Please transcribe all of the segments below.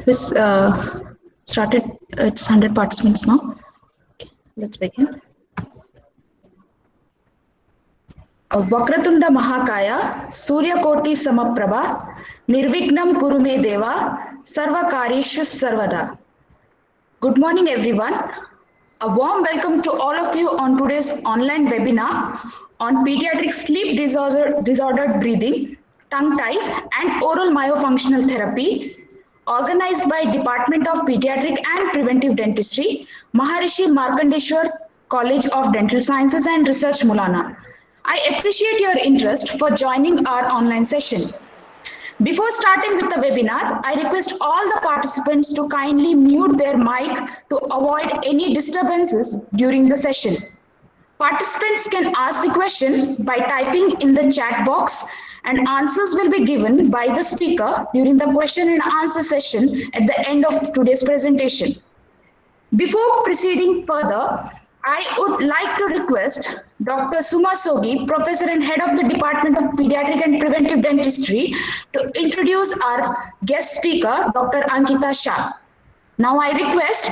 This started, it's 100 participants now. Okay, let's begin. Vakratunda Mahakaya, Suryakoti Samaprabha, Nirvignam Kurume Deva, Sarvakarishu Sarvada. Good morning, everyone. A warm welcome to all of you on today's online webinar on pediatric sleep disordered breathing, tongue ties, and oral myofunctional therapy, organized by Department of Pediatric and Preventive Dentistry, Maharishi Markandeshwar College of Dental Sciences and Research, Mulana. I appreciate your interest for joining our online session. Before starting with the webinar, I request all the participants to kindly mute their mic to avoid any disturbances during the session. Participants can ask the question by typing in the chat box, and answers will be given by the speaker during the question and answer session at the end of today's presentation. Before proceeding further, I would like to request Dr. Suma Sogi, Professor and Head of the Department of Pediatric and Preventive Dentistry, to introduce our guest speaker, Dr. Ankita Shah. Now I request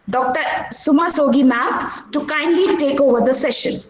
Dr. Suma Sogi ma'am to kindly take over the session.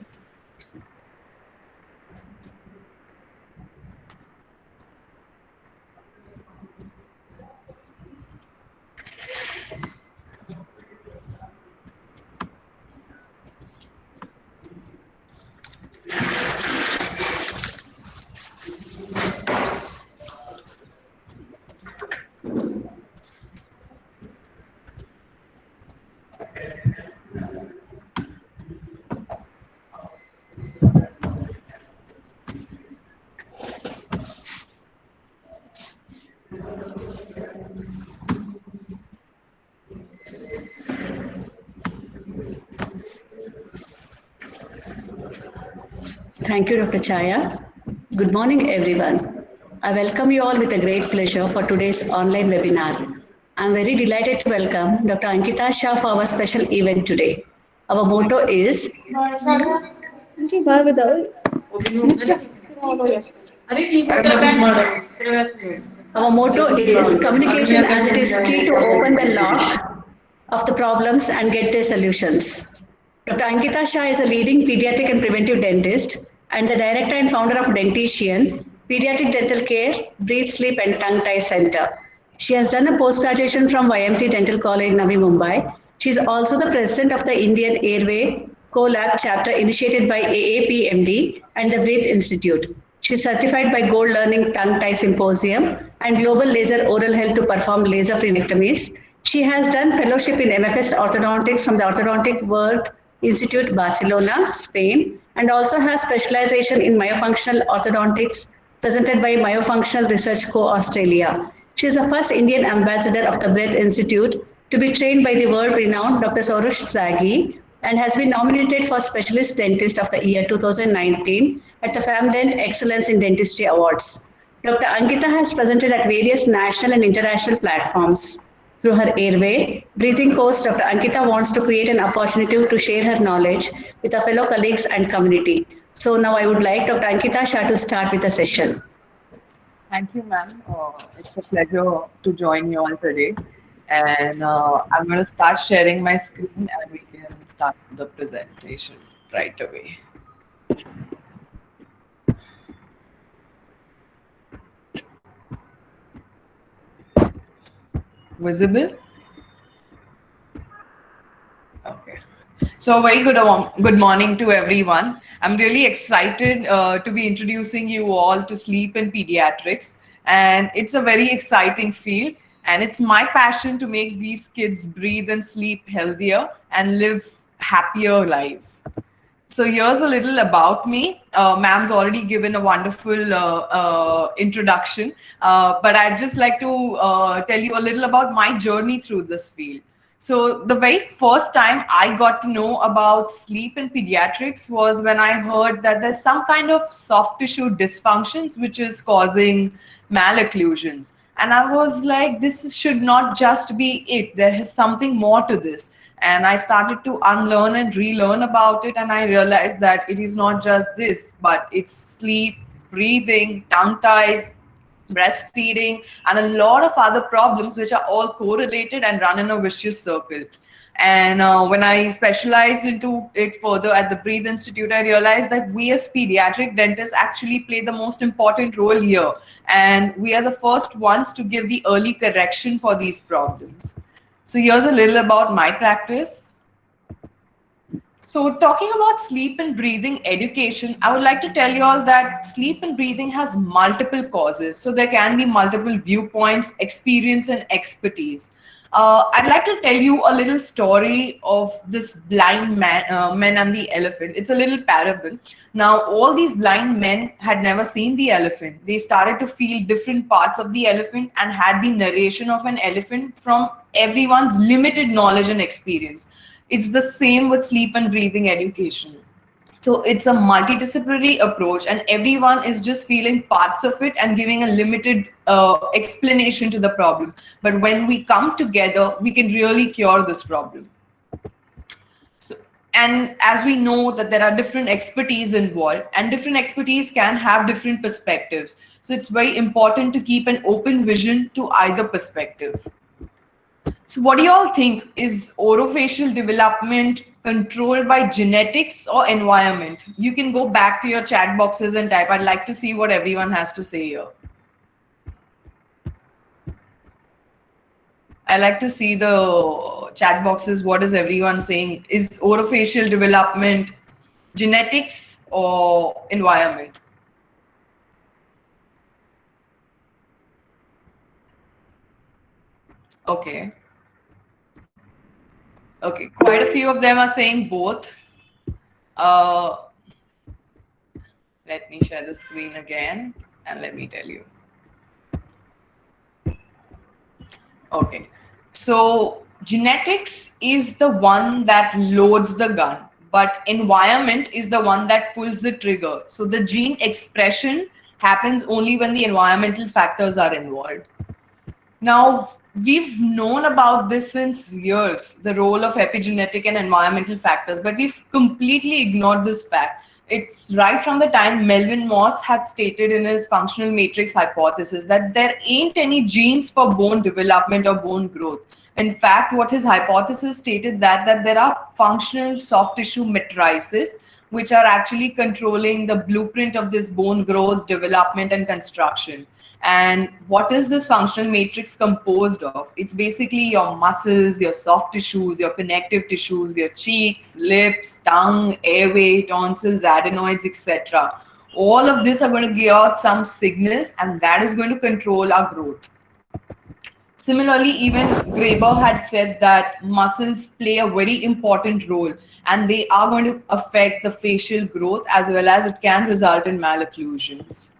Thank you, Dr. Chaya. Good morning, everyone. I welcome you all with a great pleasure for today's online webinar. I'm very delighted to welcome Dr. Ankita Shah for our special event today. Our motto is communication as it is key to open the lock of the problems and get their solutions. Dr. Ankita Shah is a leading pediatric and preventive dentist and the director and founder of Dentition, Pediatric Dental Care, Breathe, Sleep and Tongue Tie Center. She has done a post-graduation from YMT Dental College, Navi Mumbai. She is also the president of the Indian Airway Co-Lab chapter initiated by AAPMD and the Breathe Institute. She is certified by Gold Learning Tongue Tie Symposium and Global Laser Oral Health to perform laser frenectomies. She has done fellowship in MFS Orthodontics from the Orthodontic World Institute, Barcelona, Spain, and also has specialization in myofunctional orthodontics presented by Myofunctional Research Co. Australia. She is the first Indian ambassador of the Breath Institute to be trained by the world-renowned Dr. Soroush Zaghi and has been nominated for Specialist Dentist of the Year 2019 at the FamDent Excellence in Dentistry Awards. Dr. Ankita has presented at various national and international platforms. Through her airway breathing course, Dr. Ankita wants to create an opportunity to share her knowledge with her fellow colleagues and community. So now I would like Dr. Ankita Shah to start with the session. Thank you, ma'am. It's a pleasure to join you all today. And I'm going to start sharing my screen and we can start the presentation right away. Visible? Okay. So very good morning to everyone. I'm really excited to be introducing you all to sleep and pediatrics. And it's a very exciting field. And it's my passion to make these kids breathe and sleep healthier and live happier lives. So here's a little about me. Ma'am's already given a wonderful introduction, but I'd just like to tell you a little about my journey through this field. So the very first time I got to know about sleep in pediatrics was when I heard that there's some kind of soft tissue dysfunctions which is causing malocclusions. And I was like, this should not just be it. There is something more to this. And I started to unlearn and relearn about it. And I realized that it is not just this, but it's sleep, breathing, tongue ties, breastfeeding, and a lot of other problems which are all correlated and run in a vicious circle. And when I specialized into it further at the Breathe Institute, I realized that we as pediatric dentists actually play the most important role here. And we are the first ones to give the early correction for these problems. So here's a little about my practice. So talking about sleep and breathing education, I would like to tell you all that sleep and breathing has multiple causes. So there can be multiple viewpoints, experience, and expertise. I'd like to tell you a little story of this blind man and the elephant. It's a little parable. Now, all these blind men had never seen the elephant. They started to feel different parts of the elephant and had the narration of an elephant from everyone's limited knowledge and experience. It's the same with sleep and breathing education. So it's a multidisciplinary approach, and everyone is just feeling parts of it and giving a limited explanation to the problem. But when we come together, we can really cure this problem. So, and as we know that there are different expertise involved, and different expertise can have different perspectives. So it's very important to keep an open vision to either perspective. So what do you all think? Is orofacial development controlled by genetics or environment? You can go back to your chat boxes and type. I'd like to see what everyone has to say here. I like to see the chat boxes. What is everyone saying? Is orofacial development genetics or environment? Okay. Okay, quite a few of them are saying both. Let me share the screen again and let me tell you. Okay, so genetics is the one that loads the gun, but environment is the one that pulls the trigger. So the gene expression happens only when the environmental factors are involved. Now, we've known about this since years, the role of epigenetic and environmental factors, but we've completely ignored this fact. It's right from the time Melvin Moss had stated in his functional matrix hypothesis that there ain't any genes for bone development or bone growth. In fact, what his hypothesis stated that there are functional soft tissue matrices which are actually controlling the blueprint of this bone growth, development, and construction. And what is this functional matrix composed of? It's basically your muscles, your soft tissues, your connective tissues, your cheeks, lips, tongue, airway, tonsils, adenoids, etc. All of this are going to give out some signals, and that is going to control our growth. Similarly, even Graeber had said that muscles play a very important role, and they are going to affect the facial growth as well as it can result in malocclusions.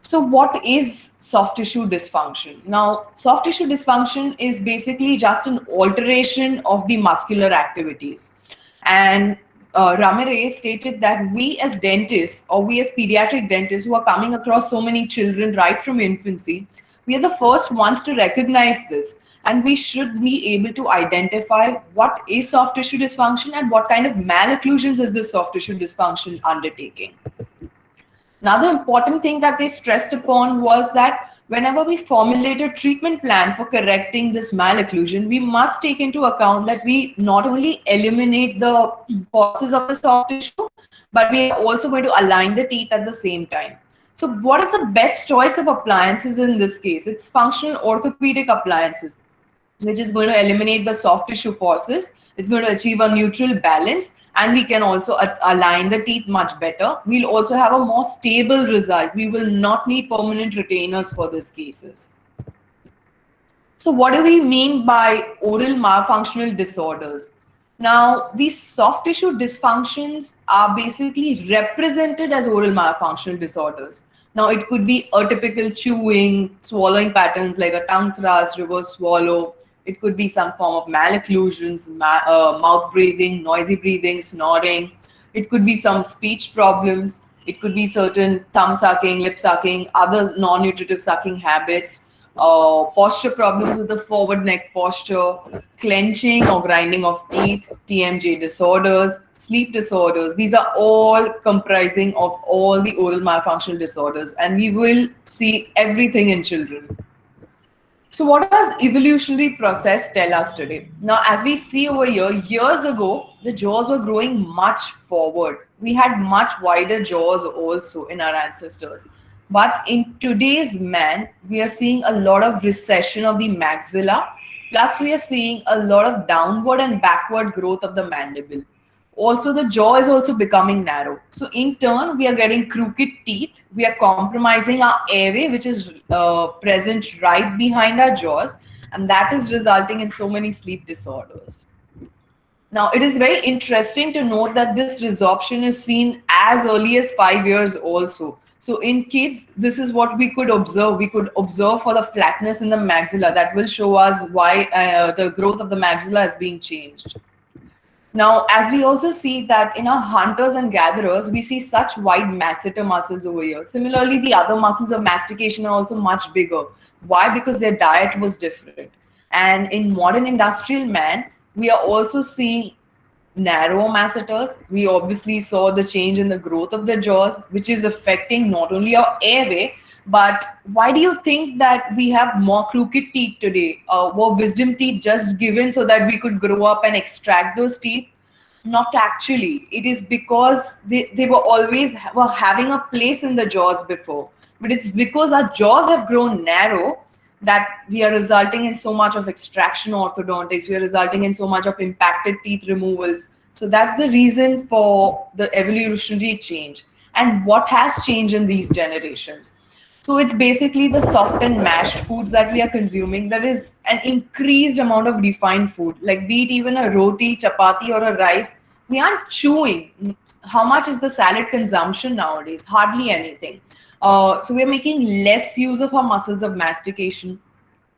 So what is soft tissue dysfunction? Now, soft tissue dysfunction is basically just an alteration of the muscular activities. And Ramirez stated that we as dentists, or we as pediatric dentists who are coming across so many children right from infancy, we are the first ones to recognize this. And we should be able to identify what is soft tissue dysfunction and what kind of malocclusions is this soft tissue dysfunction undertaking. Another important thing that they stressed upon was that whenever we formulate a treatment plan for correcting this malocclusion, we must take into account that we not only eliminate the causes of the soft tissue, but we are also going to align the teeth at the same time. So what is the best choice of appliances in this case? It's functional orthopedic appliances, which is going to eliminate the soft tissue forces. It's going to achieve a neutral balance, and we can also align the teeth much better. We'll also have a more stable result. We will not need permanent retainers for these cases. So what do we mean by oral malfunctional disorders? Now, these soft tissue dysfunctions are basically represented as oral malfunctional disorders. Now, it could be atypical chewing, swallowing patterns like a tongue thrust, reverse swallow. It could be some form of malocclusions, mouth breathing, noisy breathing, snoring. It could be some speech problems. It could be certain thumb sucking, lip sucking, other non-nutritive sucking habits, posture problems with the forward neck posture, clenching or grinding of teeth, TMJ disorders, sleep disorders. These are all comprising of all the oral malfunctional disorders, and we will see everything in children. So what does evolutionary process tell us today? Now, as we see over here, years ago, the jaws were growing much forward. We had much wider jaws also in our ancestors. But in today's man, we are seeing a lot of recession of the maxilla. Plus, we are seeing a lot of downward and backward growth of the mandible. Also, the jaw is also becoming narrow. So in turn, we are getting crooked teeth. We are compromising our airway, which is present right behind our jaws. And that is resulting in so many sleep disorders. Now, it is very interesting to note that this resorption is seen as early as 5 years also. So in kids, this is what we could observe. We could observe for the flatness in the maxilla. That will show us why the growth of the maxilla is being changed. Now, as we also see that in our hunters and gatherers, we see such wide masseter muscles over here. Similarly, the other muscles of mastication are also much bigger. Why? Because their diet was different. And in modern industrial man, we are also seeing narrow masseters. We obviously saw the change in the growth of the jaws, which is affecting not only our airway, but why do you think that we have more crooked teeth today? Were wisdom teeth just given so that we could grow up and extract those teeth? Not actually. It is because they were always were having a place in the jaws before. But it's because our jaws have grown narrow that we are resulting in so much of extraction orthodontics. We are resulting in so much of impacted teeth removals. So that's the reason for the evolutionary change. And what has changed in these generations? So it's basically the soft and mashed foods that we are consuming. There is an increased amount of refined food, like be it even a roti, chapati, or a rice. We aren't chewing. How much is the salad consumption nowadays? Hardly anything. So we're making less use of our muscles of mastication.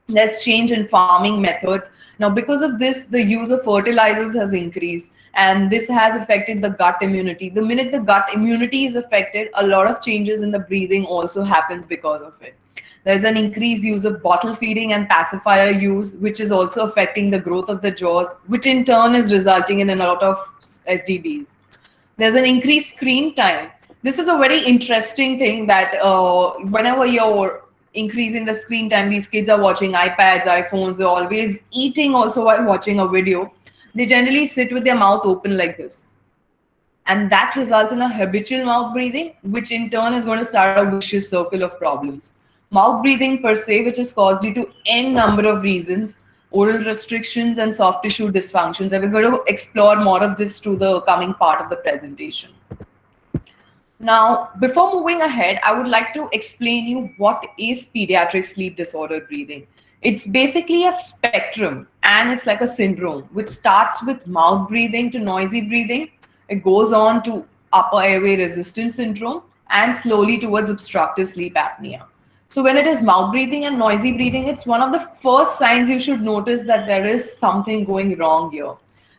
There's change in farming methods. Now, because of this, the use of fertilizers has increased, and this has affected the gut immunity. The minute the gut immunity is affected, a lot of changes in the breathing also happens because of it. There's an increased use of bottle feeding and pacifier use, which is also affecting the growth of the jaws, which in turn is resulting in a lot of SDBs. There's an increased screen time. This is a very interesting thing that whenever you're increasing the screen time, these kids are watching iPads, iPhones, they're always eating also while watching a video. They generally sit with their mouth open like this. And that results in a habitual mouth breathing, which in turn is going to start a vicious circle of problems. Mouth breathing per se, which is caused due to n number of reasons, oral restrictions and soft tissue dysfunctions. And we're going to explore more of this through the coming part of the presentation. Now, before moving ahead, I would like to explain you what is pediatric sleep disordered breathing. It's basically a spectrum, and it's like a syndrome, which starts with mouth breathing to noisy breathing. It goes on to upper airway resistance syndrome and slowly towards obstructive sleep apnea. So when it is mouth breathing and noisy breathing, it's one of the first signs you should notice that there is something going wrong here.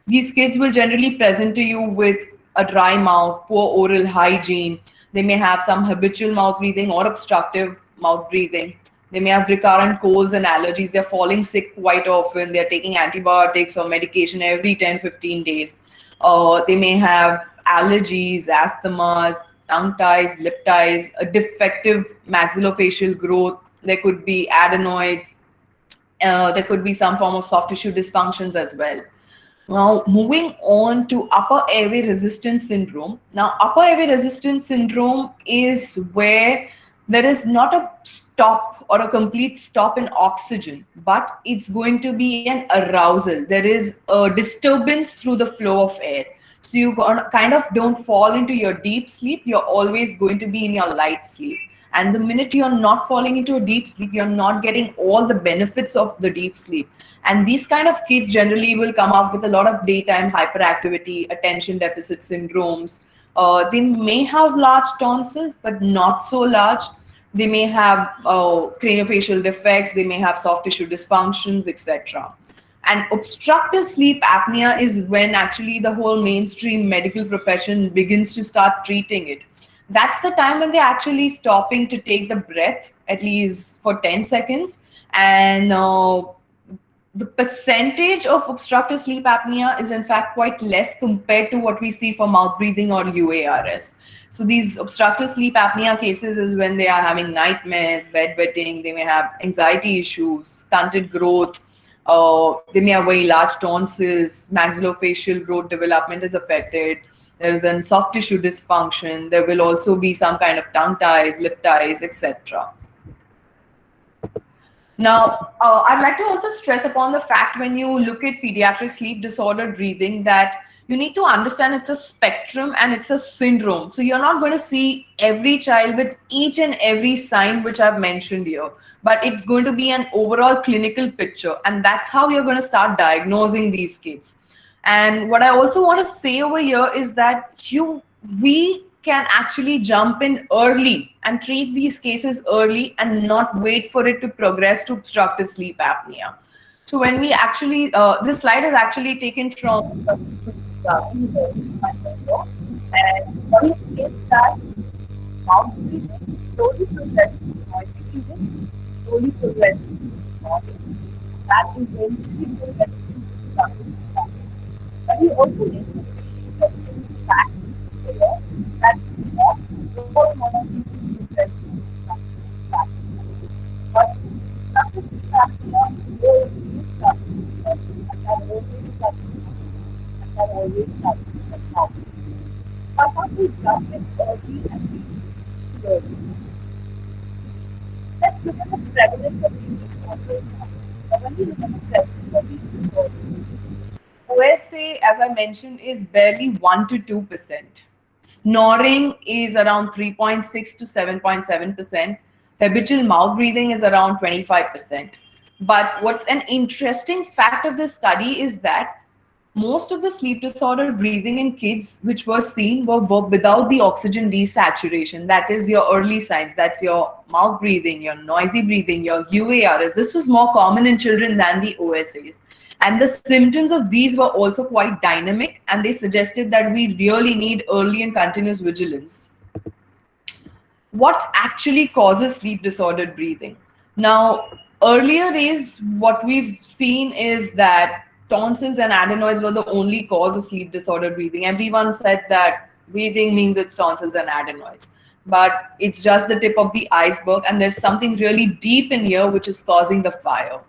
These kids will generally present to you with a dry mouth, poor oral hygiene. They may have some habitual mouth breathing or obstructive mouth breathing. They may have recurrent colds and allergies. They're falling sick quite often. They're taking antibiotics or medication every 10-15 days. They may have allergies, asthmas, tongue ties, lip ties, a defective maxillofacial growth. There could be adenoids. There could be some form of soft tissue dysfunctions as well. Now, moving on to upper airway resistance syndrome. Now, upper airway resistance syndrome is where there is not a stop or a complete stop in oxygen, but it's going to be an arousal. There is a disturbance through the flow of air. So you kind of don't fall into your deep sleep. You're always going to be in your light sleep. And the minute you're not falling into a deep sleep, you're not getting all the benefits of the deep sleep. And these kind of kids generally will come up with a lot of daytime hyperactivity, attention deficit syndromes. They may have large tonsils, but not so large. They may have craniofacial defects, they may have soft tissue dysfunctions, etc. And obstructive sleep apnea is when actually the whole mainstream medical profession begins to start treating it. That's the time when they're actually stopping to take the breath, at least for 10 seconds. And the percentage of obstructive sleep apnea is in fact quite less compared to what we see for mouth breathing or UARS. So these obstructive sleep apnea cases is when they are having nightmares, bedwetting, they may have anxiety issues, stunted growth, they may have very large tonsils, maxillofacial growth development is affected. There is a soft tissue dysfunction. There will also be some kind of tongue ties, lip ties, etc. Now, I'd like to also stress upon the fact when you look at pediatric sleep disordered breathing that you need to understand it's a spectrum and it's a syndrome. So you're not going to see every child with each and every sign which I've mentioned here, but it's going to be an overall clinical picture. And that's how you're going to start diagnosing these kids. And what I also want to say over here is that we can actually jump in early and treat these cases early and not wait for it to progress to obstructive sleep apnea. So when we actually, this slide is actually taken from and what is that mouth breathing slowly progresses to noisy breathing, slowly progresses to noise, that eventually progresses to obstructive sleep apnea. But he also makes a very interesting fact here that not all monkeys progress but obstructive sleep apnea always starts and that always starts at mouth. But how to jump in early and slowly? Let's look at the prevalence of these disorders now. Now, when we look at the prevalence of these disorders, OSA, as I mentioned, is barely 1 to 2%. Snoring is around 3.6 to 7.7%. Habitual mouth breathing is around 25%. But what's an interesting fact of this study is that most of the sleep disorder breathing in kids which were seen were without the oxygen desaturation. That is your early signs. That's your mouth breathing, your noisy breathing, your UARS. This was more common in children than the OSAs. And the symptoms of these were also quite dynamic, and they suggested that we really need early and continuous vigilance. What actually causes sleep disordered breathing? Now, earlier days, what we've seen is that tonsils and adenoids were the only cause of sleep disordered breathing. Everyone said that breathing means it's tonsils and adenoids, but it's just the tip of the iceberg, and there's something really deep in here which is causing the fire.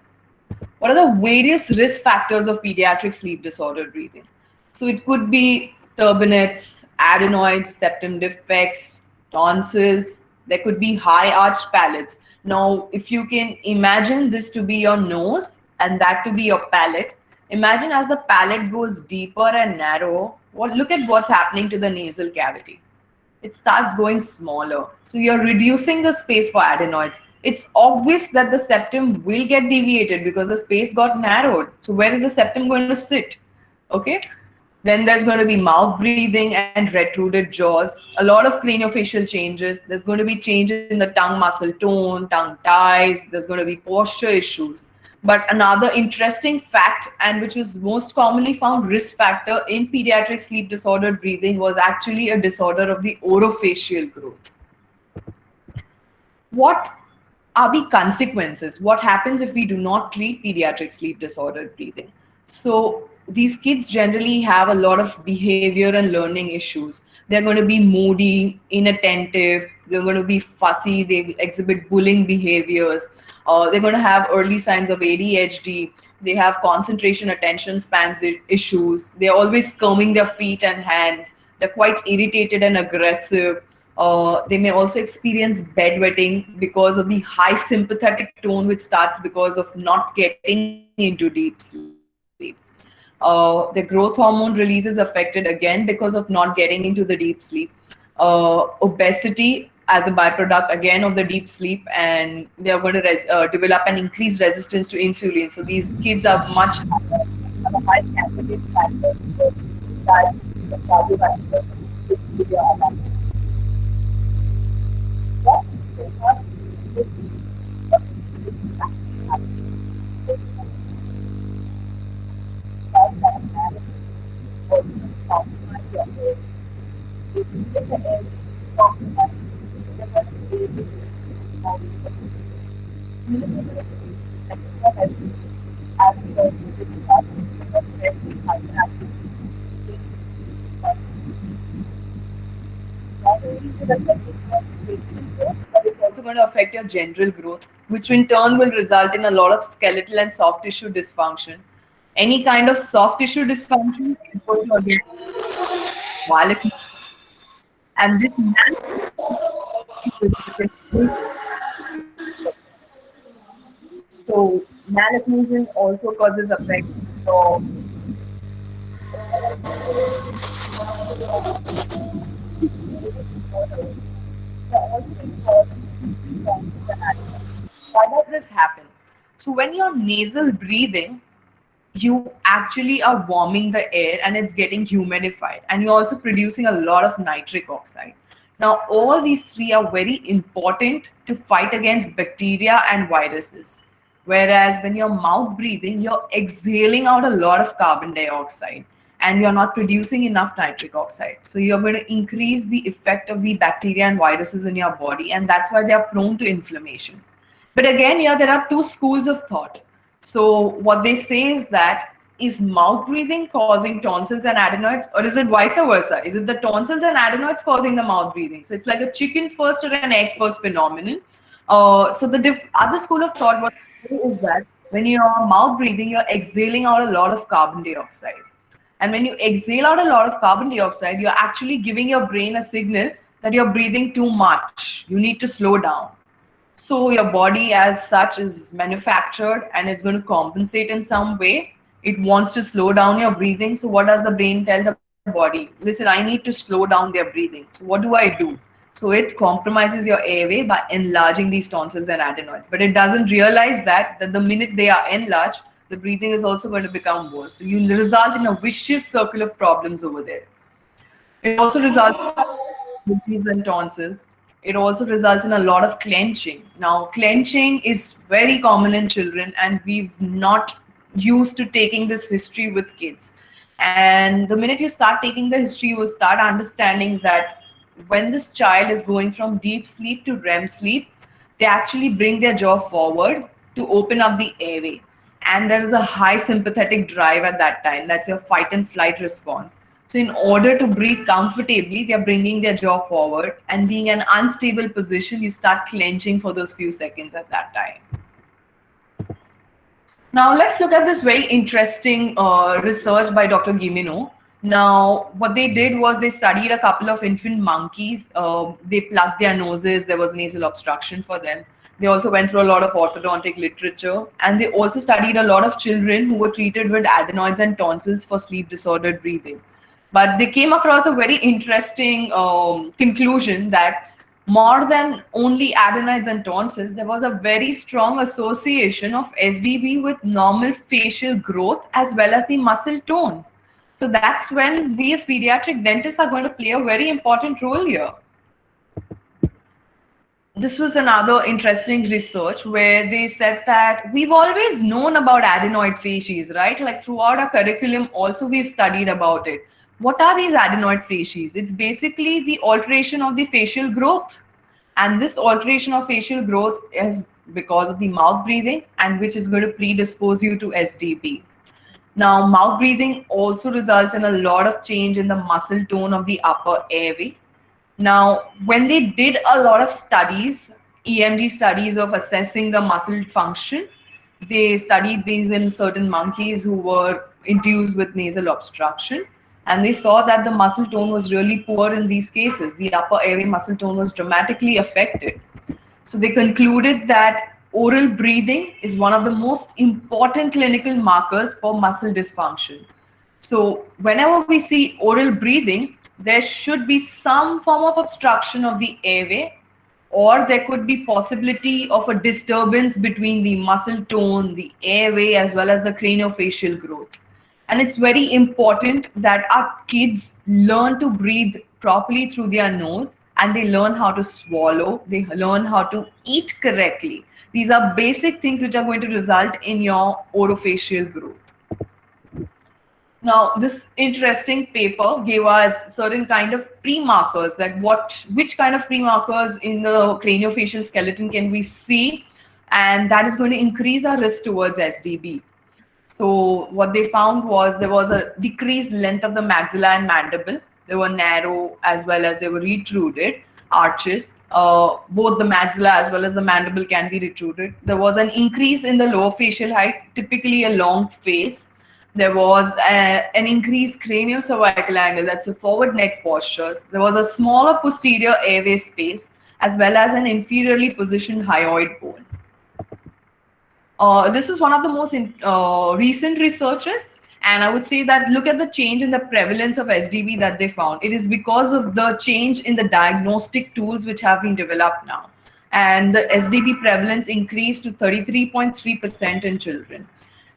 What are the various risk factors of pediatric sleep disordered breathing? So it could be turbinates, adenoids, septum defects, tonsils. There could be high arched palates. Now, if you can imagine this to be your nose and that to be your palate, imagine as the palate goes deeper and narrow, look at what's happening to the nasal cavity. It starts going smaller. So you're reducing the space for adenoids. It's obvious that the septum will get deviated because the space got narrowed. So where is the septum going to sit? Okay. Then there's going to be mouth breathing and retruded jaws. A lot of craniofacial changes. There's going to be changes in the tongue muscle tone, tongue ties. There's going to be posture issues. But another interesting fact, and which was most commonly found risk factor in pediatric sleep disordered breathing, was actually a disorder of the orofacial growth. What are the consequences? What happens if we do not treat pediatric sleep disordered breathing? So these kids generally have a lot of behavior and learning issues. They're going to be moody, inattentive, they're going to be fussy, they exhibit bullying behaviors, they're going to have early signs of ADHD, they have concentration, attention spans issues, they're always combing their feet and hands, they're quite irritated and aggressive. They may also experience bedwetting because of the high sympathetic tone, which starts because of not getting into deep sleep. The growth hormone release is affected again because of not getting into the deep sleep. Obesity as a byproduct again of the deep sleep, and they are going to develop an increased resistance to insulin. So these kids are much higher, have a high candidate factor for diabetes and cardiovascular disease. It's also going to affect your general growth, which in turn will result in a lot of skeletal and soft tissue dysfunction. Any kind of soft tissue dysfunction is going to again violently, and this so malnutrition also causes effect. So why does this happen? So when you're nasal breathing, you actually are warming the air and it's getting humidified, and you're also producing a lot of nitric oxide. Now, all these three are very important to fight against bacteria and viruses. Whereas when you're mouth breathing, you're exhaling out a lot of carbon dioxide and you're not producing enough nitric oxide. So you're going to increase the effect of the bacteria and viruses in your body, and that's why they are prone to inflammation. But again, here there are two schools of thought. So what they say is that, is mouth breathing causing tonsils and adenoids, or is it vice versa? Is it the tonsils and adenoids causing the mouth breathing? So it's like a chicken first or an egg first phenomenon. So the other school of thought what is that when you're mouth breathing, you're exhaling out a lot of carbon dioxide. And when you exhale out a lot of carbon dioxide, you're actually giving your brain a signal that you're breathing too much. You need to slow down. So your body as such is manufactured and it's going to compensate in some way. It wants to slow down your breathing. So what does the brain tell the body? Listen, I need to slow down their breathing. So what do I do? So it compromises your airway by enlarging these tonsils and adenoids. But it doesn't realize that the minute they are enlarged, the breathing is also going to become worse. So you result in a vicious circle of problems over there. It also results in disease and tonsils. It also results in a lot of clenching. Now, clenching is very common in children, and we've not used to taking this history with kids. And the minute you start taking the history, you will start understanding that when this child is going from deep sleep to REM sleep, they actually bring their jaw forward to open up the airway. And there is a high sympathetic drive at that time. That's your fight and flight response. So in order to breathe comfortably, they're bringing their jaw forward, and being in an unstable position, you start clenching for those few seconds at that time. Now let's look at this very interesting research by Dr. Guilleminault. Now, what they did was they studied a couple of infant monkeys. They plugged their noses. There was nasal obstruction for them. They also went through a lot of orthodontic literature, and they also studied a lot of children who were treated with adenoids and tonsils for sleep disordered breathing. But they came across a very interesting conclusion that more than only adenoids and tonsils, there was a very strong association of SDB with normal facial growth as well as the muscle tone. So that's when we as pediatric dentists are going to play a very important role here. This was another interesting research where they said that we've always known about adenoid facies, right? Like throughout our curriculum, also we've studied about it. What are these adenoid facies? It's basically the alteration of the facial growth. And this alteration of facial growth is because of the mouth breathing, and which is going to predispose you to SDB. Now, mouth breathing also results in a lot of change in the muscle tone of the upper airway. Now, when they did a lot of studies, EMG studies of assessing the muscle function, they studied these in certain monkeys who were induced with nasal obstruction. And they saw that the muscle tone was really poor in these cases. The upper airway muscle tone was dramatically affected. So they concluded that oral breathing is one of the most important clinical markers for muscle dysfunction. So whenever we see oral breathing, there should be some form of obstruction of the airway, or there could be possibility of a disturbance between the muscle tone, the airway, as well as the craniofacial growth. And it's very important that our kids learn to breathe properly through their nose, and they learn how to swallow, they learn how to eat correctly. These are basic things which are going to result in your orofacial growth. Now, this interesting paper gave us certain kind of pre-markers, that which kind of pre-markers in the craniofacial skeleton can we see, and that is going to increase our risk towards SDB. So what they found was there was a decreased length of the maxilla and mandible. They were narrow as well as they were retruded arches. Both the maxilla as well as the mandible can be retruded. There was an increase in the lower facial height, typically a long face. There was an increased craniocervical angle, that's a forward neck postures. There was a smaller posterior airway space, as well as an inferiorly positioned hyoid bone. This was one of the most recent researches, and I would say that look at the change in the prevalence of SDB that they found. It is because of the change in the diagnostic tools which have been developed now. And the SDB prevalence increased to 33.3% in children.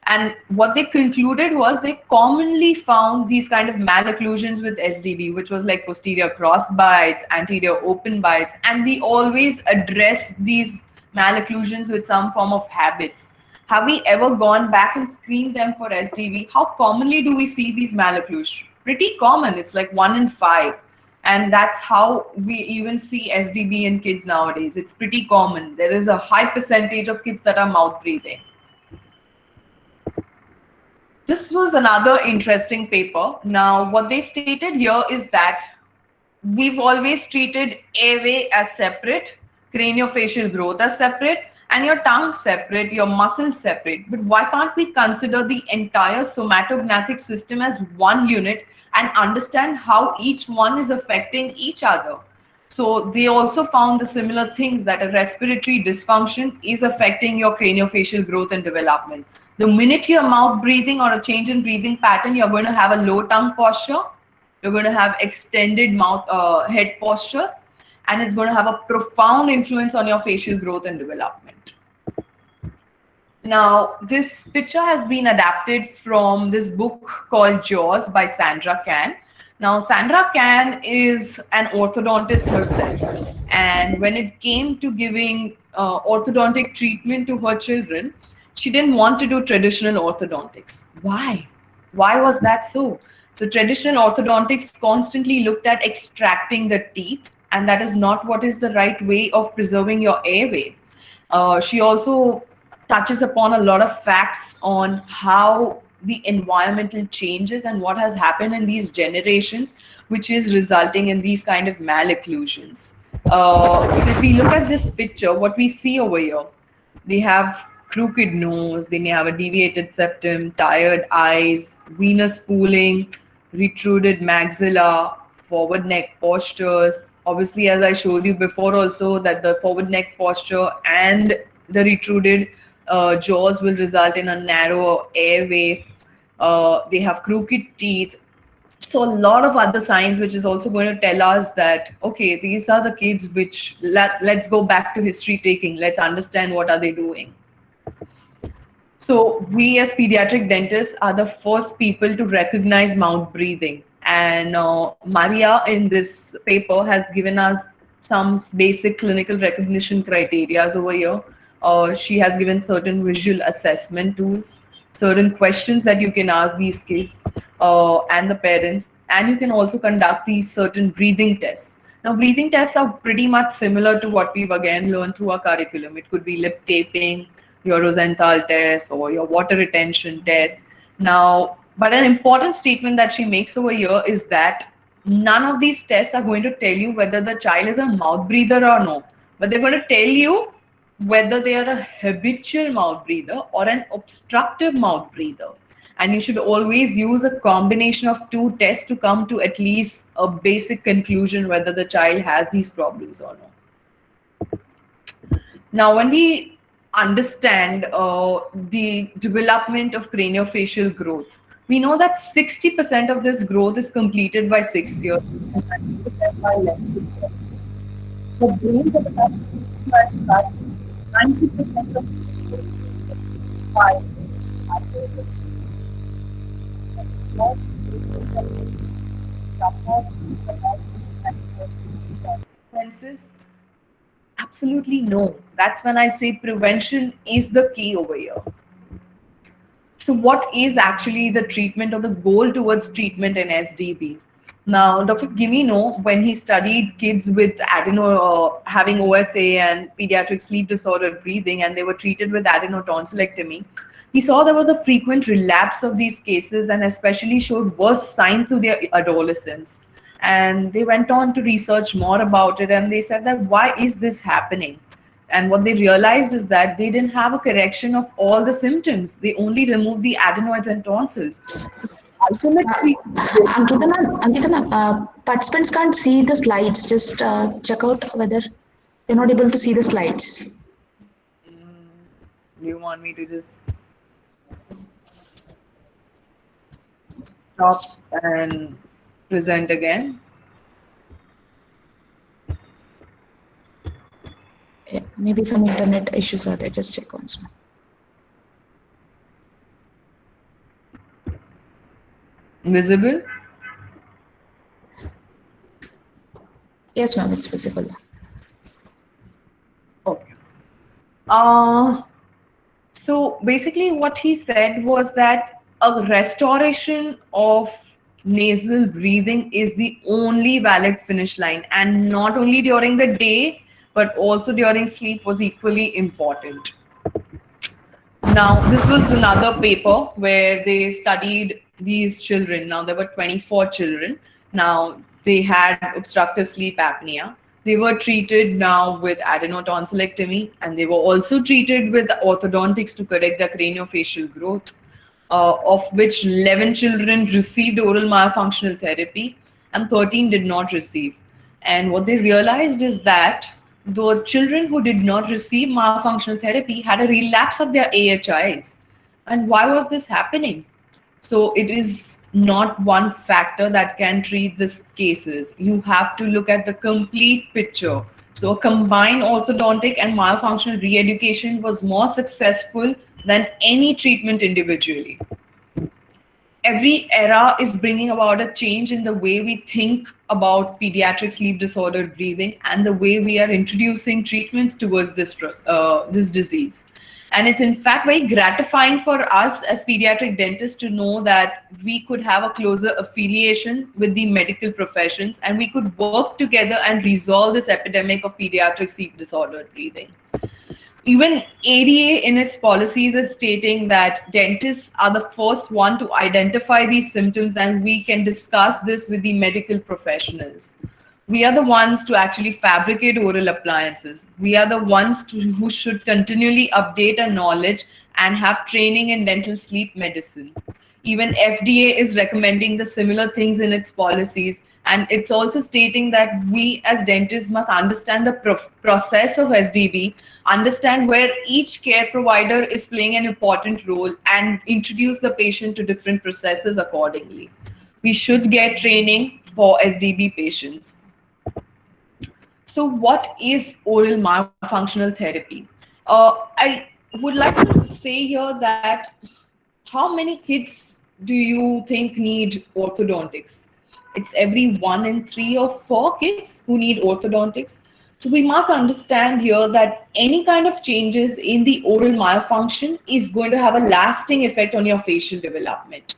And what they concluded was they commonly found these kind of malocclusions with SDB, which was like posterior cross bites, anterior open bites, and we always address these malocclusions with some form of habits. Have we ever gone back and screened them for SDB? How commonly do we see these malocclusions? Pretty common. It's like 1 in 5. And that's how we even see SDB in kids nowadays. It's pretty common. There is a high percentage of kids that are mouth breathing. This was another interesting paper. Now, what they stated here is that we've always treated airway as separate, craniofacial growth as separate, and your tongue separate, your muscles separate. But why can't we consider the entire somatognathic system as one unit and understand how each one is affecting each other? So they also found the similar things, that a respiratory dysfunction is affecting your craniofacial growth and development. The minute you're mouth breathing or a change in breathing pattern, you're going to have a low tongue posture. You're going to have extended mouth head postures, and it's going to have a profound influence on your facial growth and development. Now, this picture has been adapted from this book called Jaws by Sandra Kahn. Now, Sandra Kahn is an orthodontist herself, and when it came to giving orthodontic treatment to her children, she didn't want to do traditional orthodontics. Why? Why was that so? So traditional orthodontics constantly looked at extracting the teeth, and that is not what is the right way of preserving your airway. She also touches upon a lot of facts on how the environmental changes and what has happened in these generations, which is resulting in these kind of malocclusions. So if we look at this picture, what we see over here, they have crooked nose, they may have a deviated septum, tired eyes, venous pooling, retruded maxilla, forward neck postures. Obviously, as I showed you before also, that the forward neck posture and the retruded jaws will result in a narrower airway. They have crooked teeth. So a lot of other signs, which is also going to tell us that, okay, these are the kids which let's go back to history taking. Let's understand what are they doing. So we as pediatric dentists are the first people to recognize mouth breathing. And Maria in this paper has given us some basic clinical recognition criteria over here. She has given certain visual assessment tools, certain questions that you can ask these kids and the parents, and you can also conduct these certain breathing tests. Now, breathing tests are pretty much similar to what we've again learned through our curriculum. It could be lip taping, your Rosenthal test, or your water retention test. Now, but an important statement that she makes over here is that none of these tests are going to tell you whether the child is a mouth breather or no, but they're going to tell you whether they are a habitual mouth breather or an obstructive mouth breather. And you should always use a combination of two tests to come to at least a basic conclusion whether the child has these problems or not. Now, when we understand the development of craniofacial growth, we know that 60% of this growth is completed by 6 years. The brains of the country are such 90% of people five consequences? Absolutely no. That's when I say prevention is the key over here. So, what is actually the treatment or the goal towards treatment in SDB? Now, Dr. Gimino, when he studied kids with having OSA and pediatric sleep disordered breathing, and they were treated with adenotonsillectomy, he saw there was a frequent relapse of these cases and especially showed worse signs through their adolescence. And they went on to research more about it, and they said that why is this happening? And what they realized is that they didn't have a correction of all the symptoms. They only removed the adenoids and tonsils. So ultimately, Ankita ma'am, participants can't see the slides. Just check out whether they're not able to see the slides. do you want me to just stop and present again? Yeah, maybe some internet issues are there. Just check once more. Visible? Yes, ma'am, it's visible. Okay. So basically what he said was that a restoration of nasal breathing is the only valid finish line, and not only during the day but also during sleep was equally important. Now, this was another paper where they studied these children. Now, there were 24 children. Now, they had obstructive sleep apnea. They were treated now with adenotonsillectomy, and they were also treated with orthodontics to correct their craniofacial growth, of which 11 children received oral myofunctional therapy and 13 did not receive. And what they realized is that the children who did not receive myofunctional therapy had a relapse of their AHIs. And why was this happening? So it is not one factor that can treat these cases. You have to look at the complete picture. So a combined orthodontic and myofunctional re-education was more successful than any treatment individually. Every era is bringing about a change in the way we think about pediatric sleep disordered breathing and the way we are introducing treatments towards this disease. And it's in fact very gratifying for us as pediatric dentists to know that we could have a closer affiliation with the medical professions and we could work together and resolve this epidemic of pediatric sleep disordered breathing. Even ADA in its policies is stating that dentists are the first one to identify these symptoms and we can discuss this with the medical professionals. We are the ones to actually fabricate oral appliances. We are the ones who should continually update our knowledge and have training in dental sleep medicine. Even FDA is recommending the similar things in its policies. And it's also stating that we as dentists must understand the process of SDB, understand where each care provider is playing an important role and introduce the patient to different processes accordingly. We should get training for SDB patients. So what is oral myofunctional therapy? I would like to say here that how many kids do you think need orthodontics? It's every 1 in 3 or 4 kids who need orthodontics. So we must understand here that any kind of changes in the oral myofunction is going to have a lasting effect on your facial development.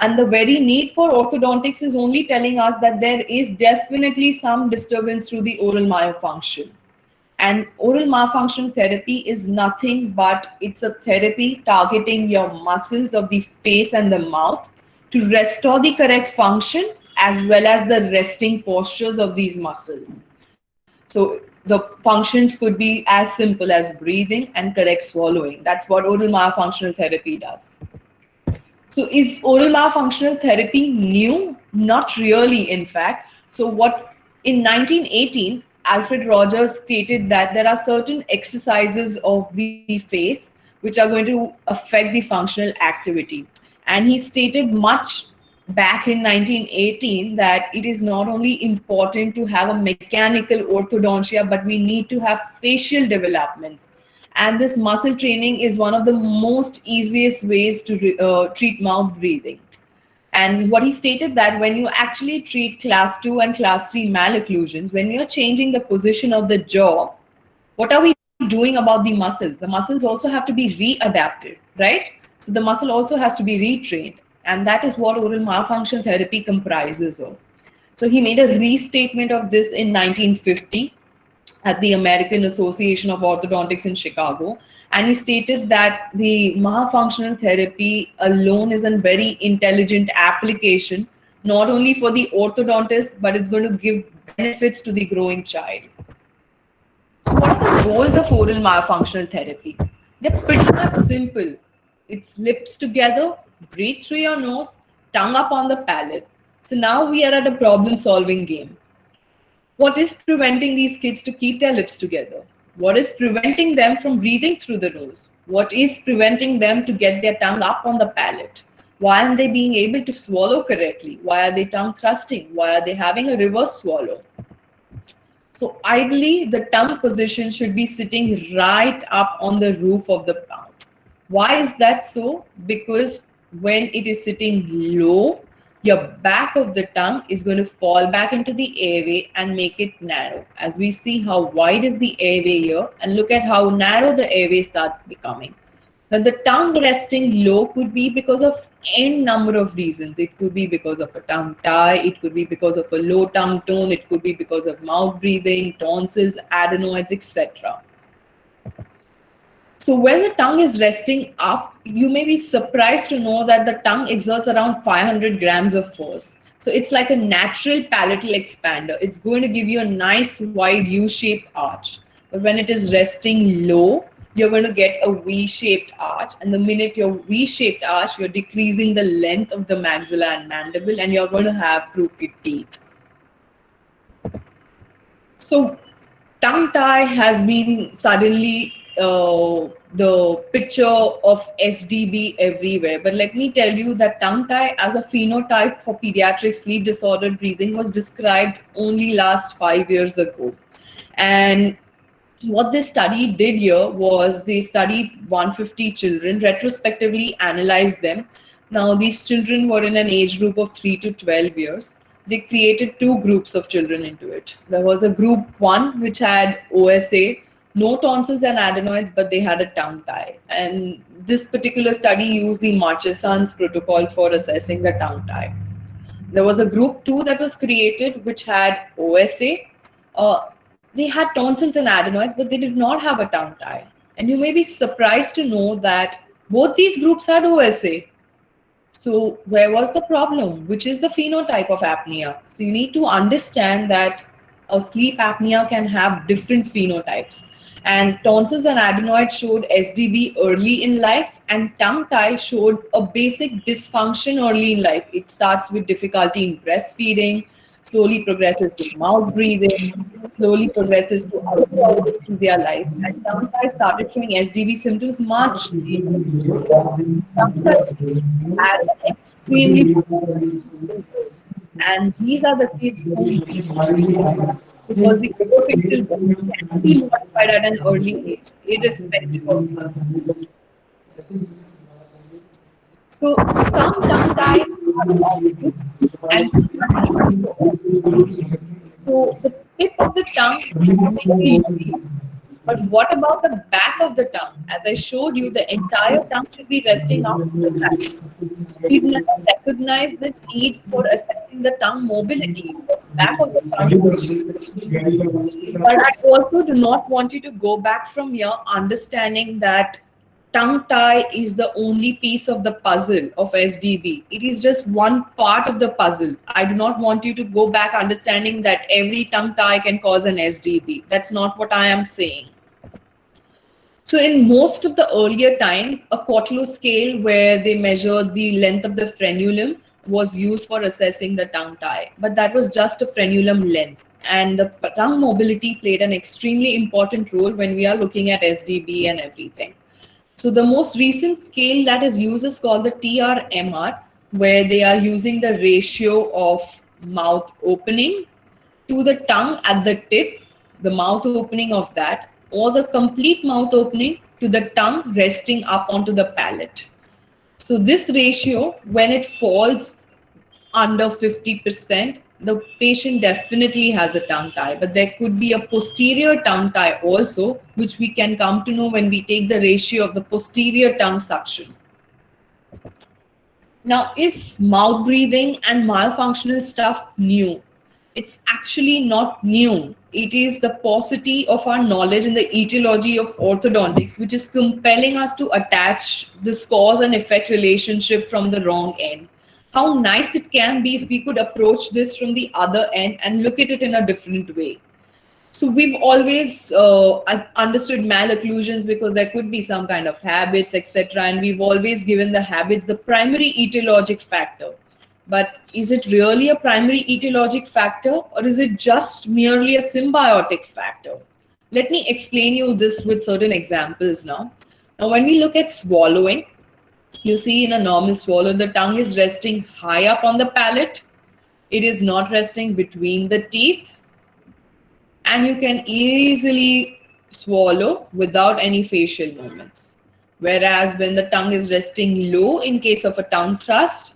And the very need for orthodontics is only telling us that there is definitely some disturbance through the oral myofunction. And oral myofunction therapy is nothing but it's a therapy targeting your muscles of the face and the mouth to restore the correct function as well as the resting postures of these muscles. So the functions could be as simple as breathing and correct swallowing. That's what oral myofunctional therapy does. So is oral myofunctional therapy new? Not really, in fact. So what in 1918, Alfred Rogers stated that there are certain exercises of the face which are going to affect the functional activity. And he stated much back in 1918 that it is not only important to have a mechanical orthodontia, but we need to have facial developments. And this muscle training is one of the most easiest ways to treat mouth breathing. And what he stated that when you actually treat class 2 and class 3 malocclusions, when you're changing the position of the jaw, what are we doing about the muscles? The muscles also have to be readapted, right? So the muscle also has to be retrained. And that is what oral malfunction therapy comprises of. So he made a restatement of this in 1950 at the American Association of Orthodontics in Chicago. And he stated that the malfunctional therapy alone is a very intelligent application, not only for the orthodontist, but it's going to give benefits to the growing child. So what are the goals of oral malfunctional therapy? They're pretty much simple. It's lips together, breathe through your nose, tongue up on the palate. So now we are at a problem-solving game. What is preventing these kids to keep their lips together? What is preventing them from breathing through the nose? What is preventing them to get their tongue up on the palate? Why aren't they being able to swallow correctly? Why are they tongue thrusting? Why are they having a reverse swallow? So ideally, the tongue position should be sitting right up on the roof of the mouth. Why is that so? Because when it is sitting low, your back of the tongue is going to fall back into the airway and make it narrow. As we see how wide is the airway here, and look at how narrow the airway starts becoming. Now the tongue resting low could be because of n number of reasons. It could be because of a tongue tie, it could be because of a low tongue tone, it could be because of mouth breathing, tonsils, adenoids, etc. So when the tongue is resting up, you may be surprised to know that the tongue exerts around 500 grams of force. So it's like a natural palatal expander. It's going to give you a nice wide U-shaped arch. But when it is resting low, you're going to get a V-shaped arch. And the minute you're V-shaped arch, you're decreasing the length of the maxilla and mandible, and you're going to have crooked teeth. So tongue tie has been suddenly the picture of SDB everywhere. But let me tell you that tongue tie as a phenotype for pediatric sleep disordered breathing was described only last 5 years ago. And what this study did here was they studied 150 children, retrospectively analyzed them. Now these children were in an age group of 3 to 12 years. They created two groups of children into it. There was a group 1 which had OSA, no tonsils and adenoids, but they had a tongue tie. And this particular study used the Marcheson's protocol for assessing the tongue tie. There was a group 2 that was created, which had OSA. They had tonsils and adenoids, but they did not have a tongue tie. And you may be surprised to know that both these groups had OSA. So where was the problem? Which is the phenotype of apnea? So you need to understand that a sleep apnea can have different phenotypes. And tonsils and adenoids showed SDB early in life, and tongue tie showed a basic dysfunction early in life. It starts with difficulty in breastfeeding, slowly progresses to mouth breathing, slowly progresses to other problems in their life. And tongue tie started showing SDB symptoms much later. Tongue tie had an extremely, and these are the kids who, because the orofacial bone can be modified at an early age, irrespective of the. So some tongue ties are obvious and some are not so obvious. So the tip of the tongue may be obvious, but what about the back of the tongue? As I showed you, the entire tongue should be resting up to the back. So we've never recognized the need for assessing the tongue mobility, the back of the tongue. But I also do not want you to go back from here understanding that tongue tie is the only piece of the puzzle of SDB. It is just one part of the puzzle. I do not want you to go back understanding that every tongue tie can cause an SDB. That's not what I am saying. So in most of the earlier times, a Quatlo scale where they measured the length of the frenulum was used for assessing the tongue tie, but that was just a frenulum length. And the tongue mobility played an extremely important role when we are looking at SDB and everything. So the most recent scale that is used is called the TRMR, where they are using the ratio of mouth opening to the tongue at the tip, the mouth opening of that, or the complete mouth opening to the tongue resting up onto the palate. So this ratio, when it falls under 50%, the patient definitely has a tongue tie, but there could be a posterior tongue tie also, which we can come to know when we take the ratio of the posterior tongue suction. Now, is mouth breathing and malfunctional stuff new? It's actually not new. It is the paucity of our knowledge in the etiology of orthodontics, which is compelling us to attach this cause and effect relationship from the wrong end. How nice it can be if we could approach this from the other end and look at it in a different way. So we've always understood malocclusions because there could be some kind of habits, etc. And we've always given the habits the primary etiologic factor. But is it really a primary etiologic factor, or is it just merely a symbiotic factor? Let me explain you this with certain examples now. Now, when we look at swallowing, you see in a normal swallow, the tongue is resting high up on the palate. It is not resting between the teeth. And you can easily swallow without any facial movements. Whereas when the tongue is resting low in case of a tongue thrust,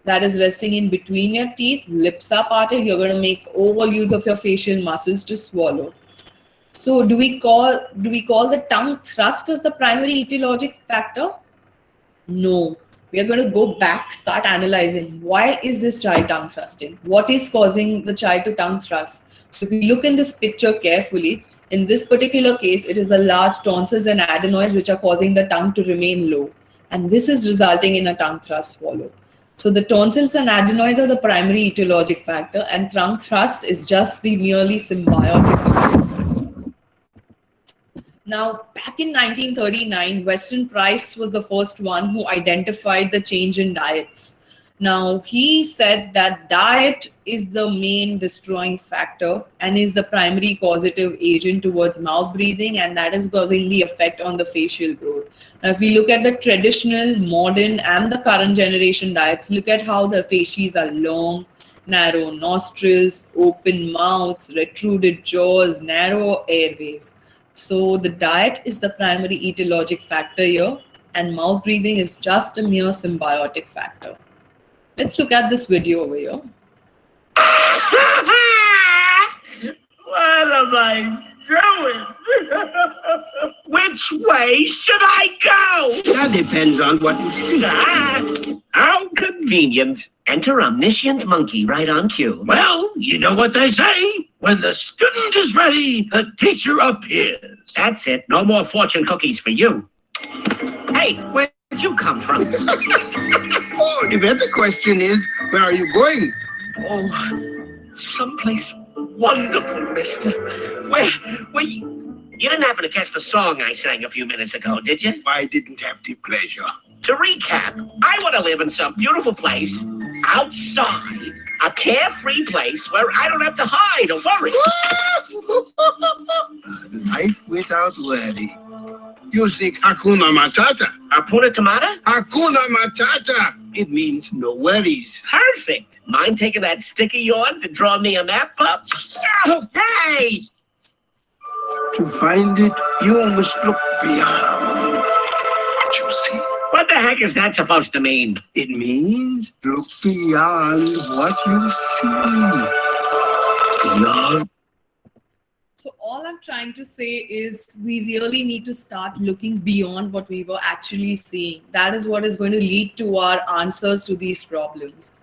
that is resting in between your teeth, lips are parted, you're going to make all use of your facial muscles to swallow. So do we call the tongue thrust as the primary etiologic factor? No. We are going to go back, start analyzing why is this child tongue thrusting? What is causing the child to tongue thrust? So if we look in this picture carefully, in this particular case, it is the large tonsils and adenoids which are causing the tongue to remain low. And this is resulting in a tongue thrust swallow. So the tonsils and adenoids are the primary etiologic factor, and tongue thrust is just the merely symbiotic. Now, back in 1939, Weston Price was the first one who identified the change in diets. Now, he said that diet is the main destroying factor and is the primary causative agent towards mouth breathing, and that is causing the effect on the facial growth. Now, if we look at the traditional, modern, and the current generation diets, look at how the facies are long, narrow nostrils, open mouths, retruded jaws, narrow airways. So the diet is the primary etiologic factor here, and mouth breathing is just a mere symbiotic factor. Let's look at this video over here. What am I doing? Which way should I go? That depends on what you see. How convenient. Enter omniscient monkey right on cue. Well, you know what they say. When the student is ready, the teacher appears. That's it. No more fortune cookies for you. Hey, where'd you come from? Oh, the better question is, where are you going? Oh, someplace wonderful, mister. Where You didn't happen to catch the song I sang a few minutes ago, did you? I didn't have the pleasure. To recap, I want to live in some beautiful place, outside, a carefree place where I don't have to hide or worry. Life without worry. You seek Hakuna Matata. Hakuna Tomata? Hakuna Matata. It means no worries. Perfect. Mind taking that stick of yours and drawing me a map up? Oh, hey! To find it, you must look beyond what you see. What the heck is that supposed to mean? It means look beyond what you see. Beyond. So all I'm trying to say is we really need to start looking beyond what we were actually seeing. That is what is going to lead to our answers to these problems.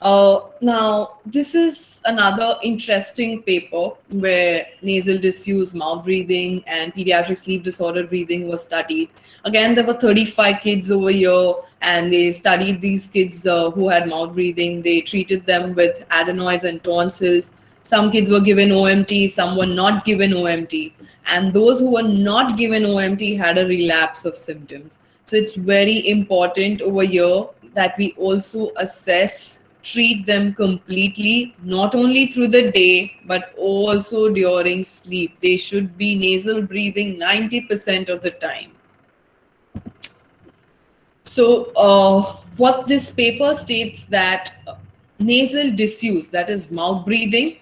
Now, this is another interesting paper where nasal disuse, mouth breathing, and pediatric sleep disorder breathing was studied. Again, there were 35 kids over here, and they studied these kids who had mouth breathing. They treated them with adenoids and tonsils. Some kids were given OMT, some were not given OMT. And those who were not given OMT had a relapse of symptoms. So it's very important over here that we also assess, treat them completely, not only through the day, but also during sleep. They should be nasal breathing 90% of the time. So, what this paper states that nasal disuse, that is mouth breathing,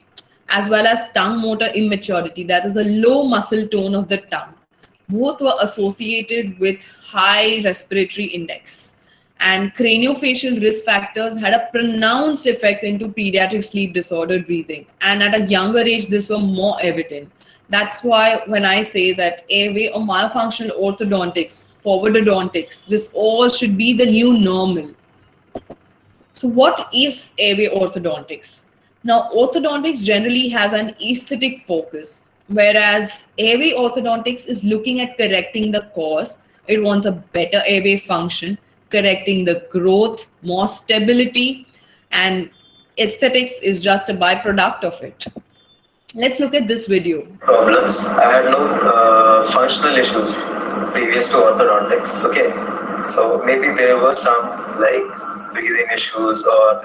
as well as tongue motor immaturity, that is a low muscle tone of the tongue, both were associated with high respiratory index. And craniofacial risk factors had a pronounced effects into pediatric sleep disordered breathing. And at a younger age, this were more evident. That's why when I say that airway or myofunctional orthodontics, forward odontics, this all should be the new normal. So what is airway orthodontics? Now, orthodontics generally has an aesthetic focus, whereas airway orthodontics is looking at correcting the cause. It wants a better airway function, correcting the growth, more stability, and aesthetics is just a byproduct of it. Let's look at this video. Problems. I had no functional issues previous to orthodontics. Okay, so maybe there were some like breathing issues, or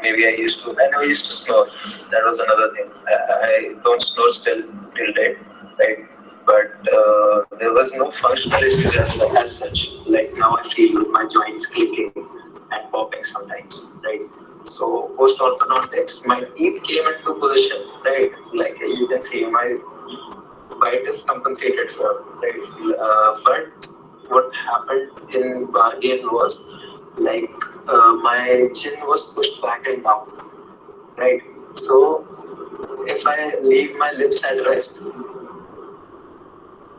maybe I never used to snore. That was another thing. I don't snore still till date, right? But there was no functional issues as such. Like now I feel my joints clicking and popping sometimes, right? So post orthodontics, my teeth came into position, right? Like you can see, my bite is compensated for, right? But what happened in bargain was like my chin was pushed back and down, right? So if I leave my lips at rest,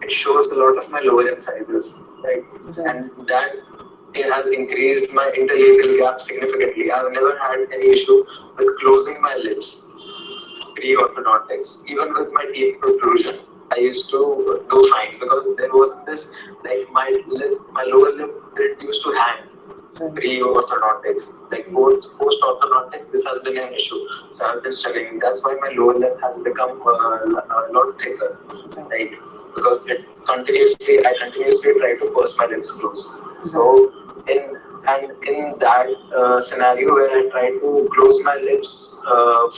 it shows a lot of my lower incisors, right? And that it has increased my interlabial gap significantly. I've never had any issue with closing my lips pre-orthodontics. Even with my teeth protrusion, I used to do fine because there wasn't this, like my lower lip, it used to hang pre-orthodontics. Like post-orthodontics, this has been an issue. So I've been struggling. That's why my lower lip has become a lot thicker, right? Because I continuously try to purse my lips close. So in that scenario where I try to close my lips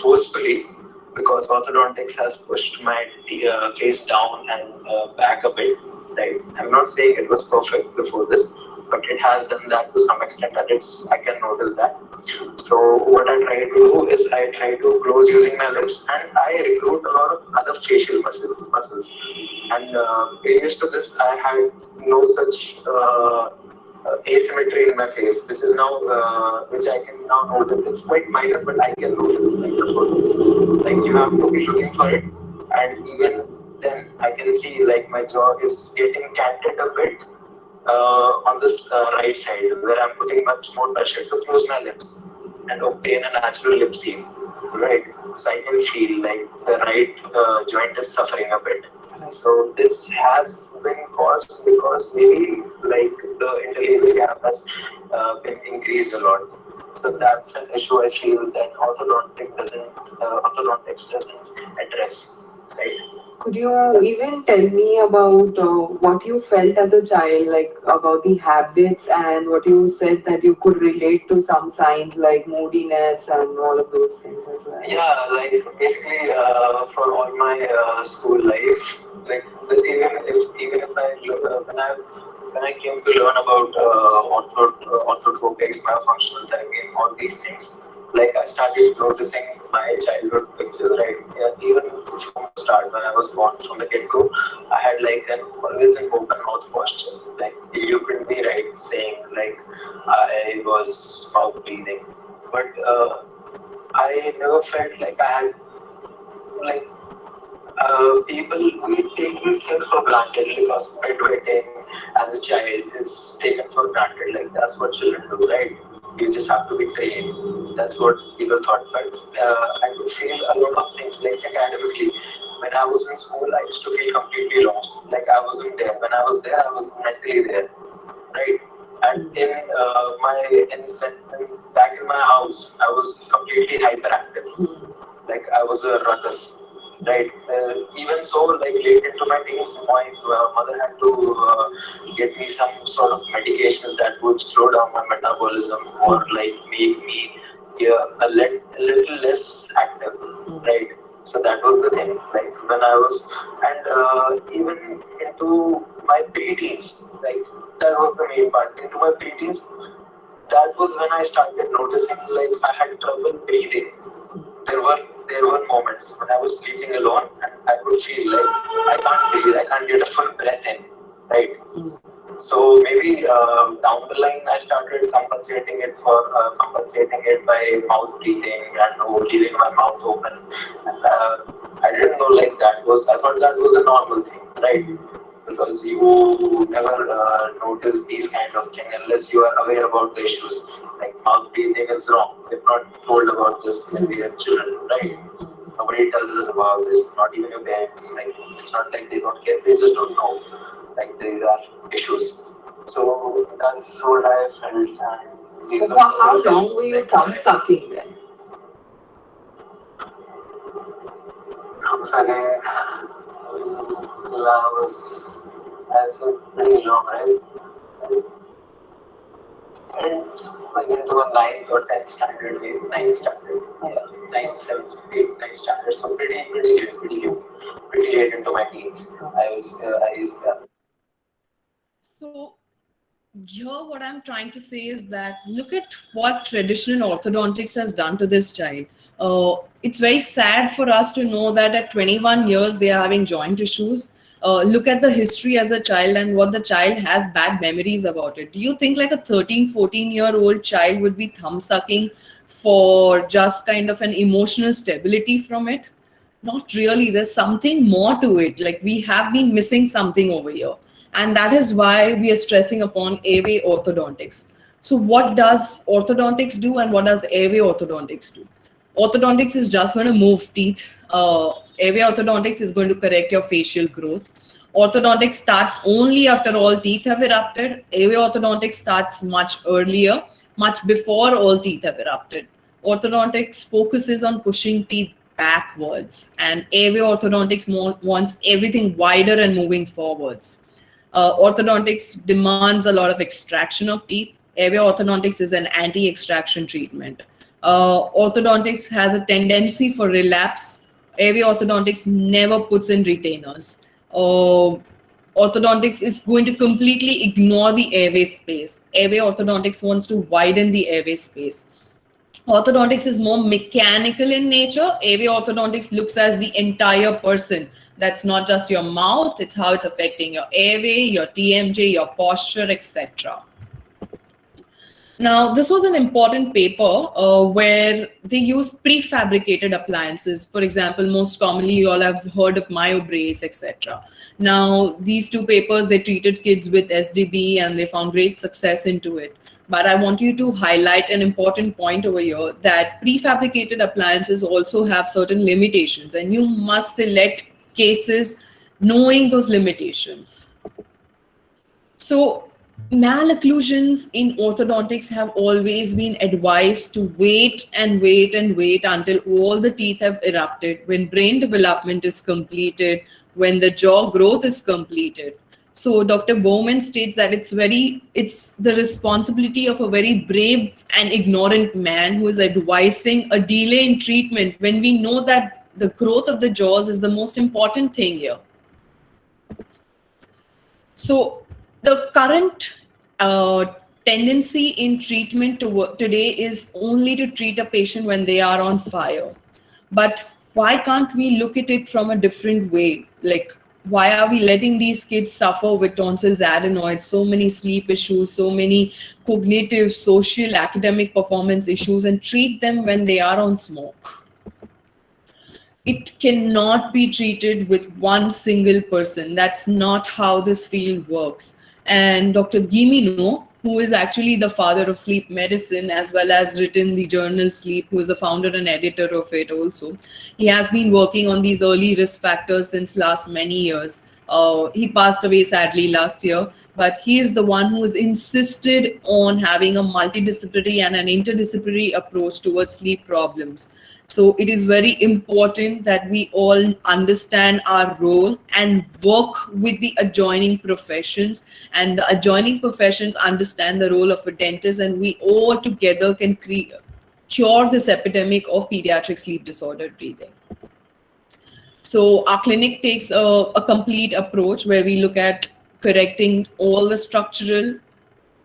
forcefully, because orthodontics has pushed my face down and back a bit, right? I'm not saying it was perfect before this, but it has done that to some extent, and I can notice that. So what I try to do is I try to close using my lips, and I recruit a lot of other facial muscles. And previous to this, I had no such asymmetry in my face, which is now which I can now notice. It's quite minor, but I can notice it like the photos. Like you have to be looking for it, and even then I can see like my jaw is getting canted a bit on this right side, where I'm putting much more pressure to close my lips and obtain a natural lip seam, right? So I can feel like the right joint is suffering a bit. So this has been caused because maybe like the interlabial gap has been increased a lot. So that's an issue I feel that orthodontics doesn't address, right? Could you even tell me about what you felt as a child, like about the habits, and what you said that you could relate to some signs like moodiness and all of those things as well? Yeah, like basically for all my school life, like even if when I came to learn about orthodontics, myofunctional therapy, and all these things, like I started noticing my childhood pictures, right? Yeah, even from the start, when I was born, from the get-go, I had like always an open mouth posture. Like you could be right saying like I was mouth breathing, but I never felt like I had like people we take these things for granted because bedwetting as a child is taken for granted. Like that's what children do, right? You just have to be trained. That's what people thought. But I could feel a lot of things like academically. When I was in school, I used to feel completely lost. Like I wasn't there. When I was there, I was mentally there, right? And back in my house, I was completely hyperactive. Like I was a ruckus, right? Even so, like late into my teens, my mother had to get me some sort of medications that would slow down my metabolism or like make me a little less active, right? So that was the thing. Like when I was, and even into my preteens, like that was the main part. Into my preteens, that was when I started noticing like I had trouble breathing. There were moments when I was sleeping alone and I could feel like I can't breathe, I can't get a full breath in, right? So maybe down the line I started compensating it by mouth breathing and leaving my mouth open. And I didn't know like I thought that was a normal thing, right? Because you never notice these kind of things unless you are aware about the issues. Like mouth breathing is wrong. We're not told about this when we are children, right? Nobody tells us about this, not even your parents. Like it's not like they don't care, they just don't know. Like these are issues. So that's what I felt. And So how long were you thumb sucking then? thumb sucking, I was pretty long, right? And like into a 9th or 10th standard, maybe 9th standard, yeah, 9th, 7th, 8th, 9th standard. So pretty late into my teens. I used that. So here what I'm trying to say is that look at what traditional orthodontics has done to this child. It's very sad for us to know that at 21 years they are having joint issues. Look at the history as a child and what the child has bad memories about it. Do you think like a 13-14-year-old child would be thumb sucking for just kind of an emotional stability from it? Not really. There's something more to it. Like we have been missing something over here. And that is why we are stressing upon airway orthodontics. So what does orthodontics do and what does airway orthodontics do? Orthodontics is just going to move teeth. Airway orthodontics is going to correct your facial growth. Orthodontics starts only after all teeth have erupted. Airway orthodontics starts much earlier, much before all teeth have erupted. Orthodontics focuses on pushing teeth backwards, and airway orthodontics wants everything wider and moving forwards. Orthodontics demands a lot of extraction of teeth. Airway orthodontics is an anti-extraction treatment. Orthodontics has a tendency for relapse. Airway orthodontics never puts in retainers. Orthodontics is going to completely ignore the airway space. Airway orthodontics wants to widen the airway space. Orthodontics is more mechanical in nature. Airway orthodontics looks as the entire person. That's not just your mouth, it's how it's affecting your airway, your TMJ, your posture, etc. Now, this was an important paper where they use prefabricated appliances. For example, most commonly, you all have heard of MyoBrace, etc. Now, these two papers, they treated kids with SDB and they found great success into it. But I want you to highlight an important point over here that prefabricated appliances also have certain limitations, and you must select cases knowing those limitations. So malocclusions in orthodontics have always been advised to wait and wait and wait until all the teeth have erupted, when brain development is completed, when the jaw growth is completed. So Dr. Bowman states that it's the responsibility of a very brave and ignorant man who is advising a delay in treatment when we know that the growth of the jaws is the most important thing here. So the current tendency in treatment today is only to treat a patient when they are on fire. But why can't we look at it from a different way? Like, why are we letting these kids suffer with tonsils, adenoids, so many sleep issues, so many cognitive, social, academic performance issues, and treat them when they are on smoke? It cannot be treated with one single person. That's not how this field works. And Dr. Guilleminault, who is actually the father of sleep medicine, as well as written the journal Sleep, who is the founder and editor of it also. He has been working on these early risk factors since last many years. He passed away sadly last year, but he is the one who has insisted on having a multidisciplinary and an interdisciplinary approach towards sleep problems. So it is very important that we all understand our role and work with the adjoining professions, and the adjoining professions understand the role of a dentist, and we all together can cure this epidemic of pediatric sleep disordered breathing. So our clinic takes a complete approach where we look at correcting all the structural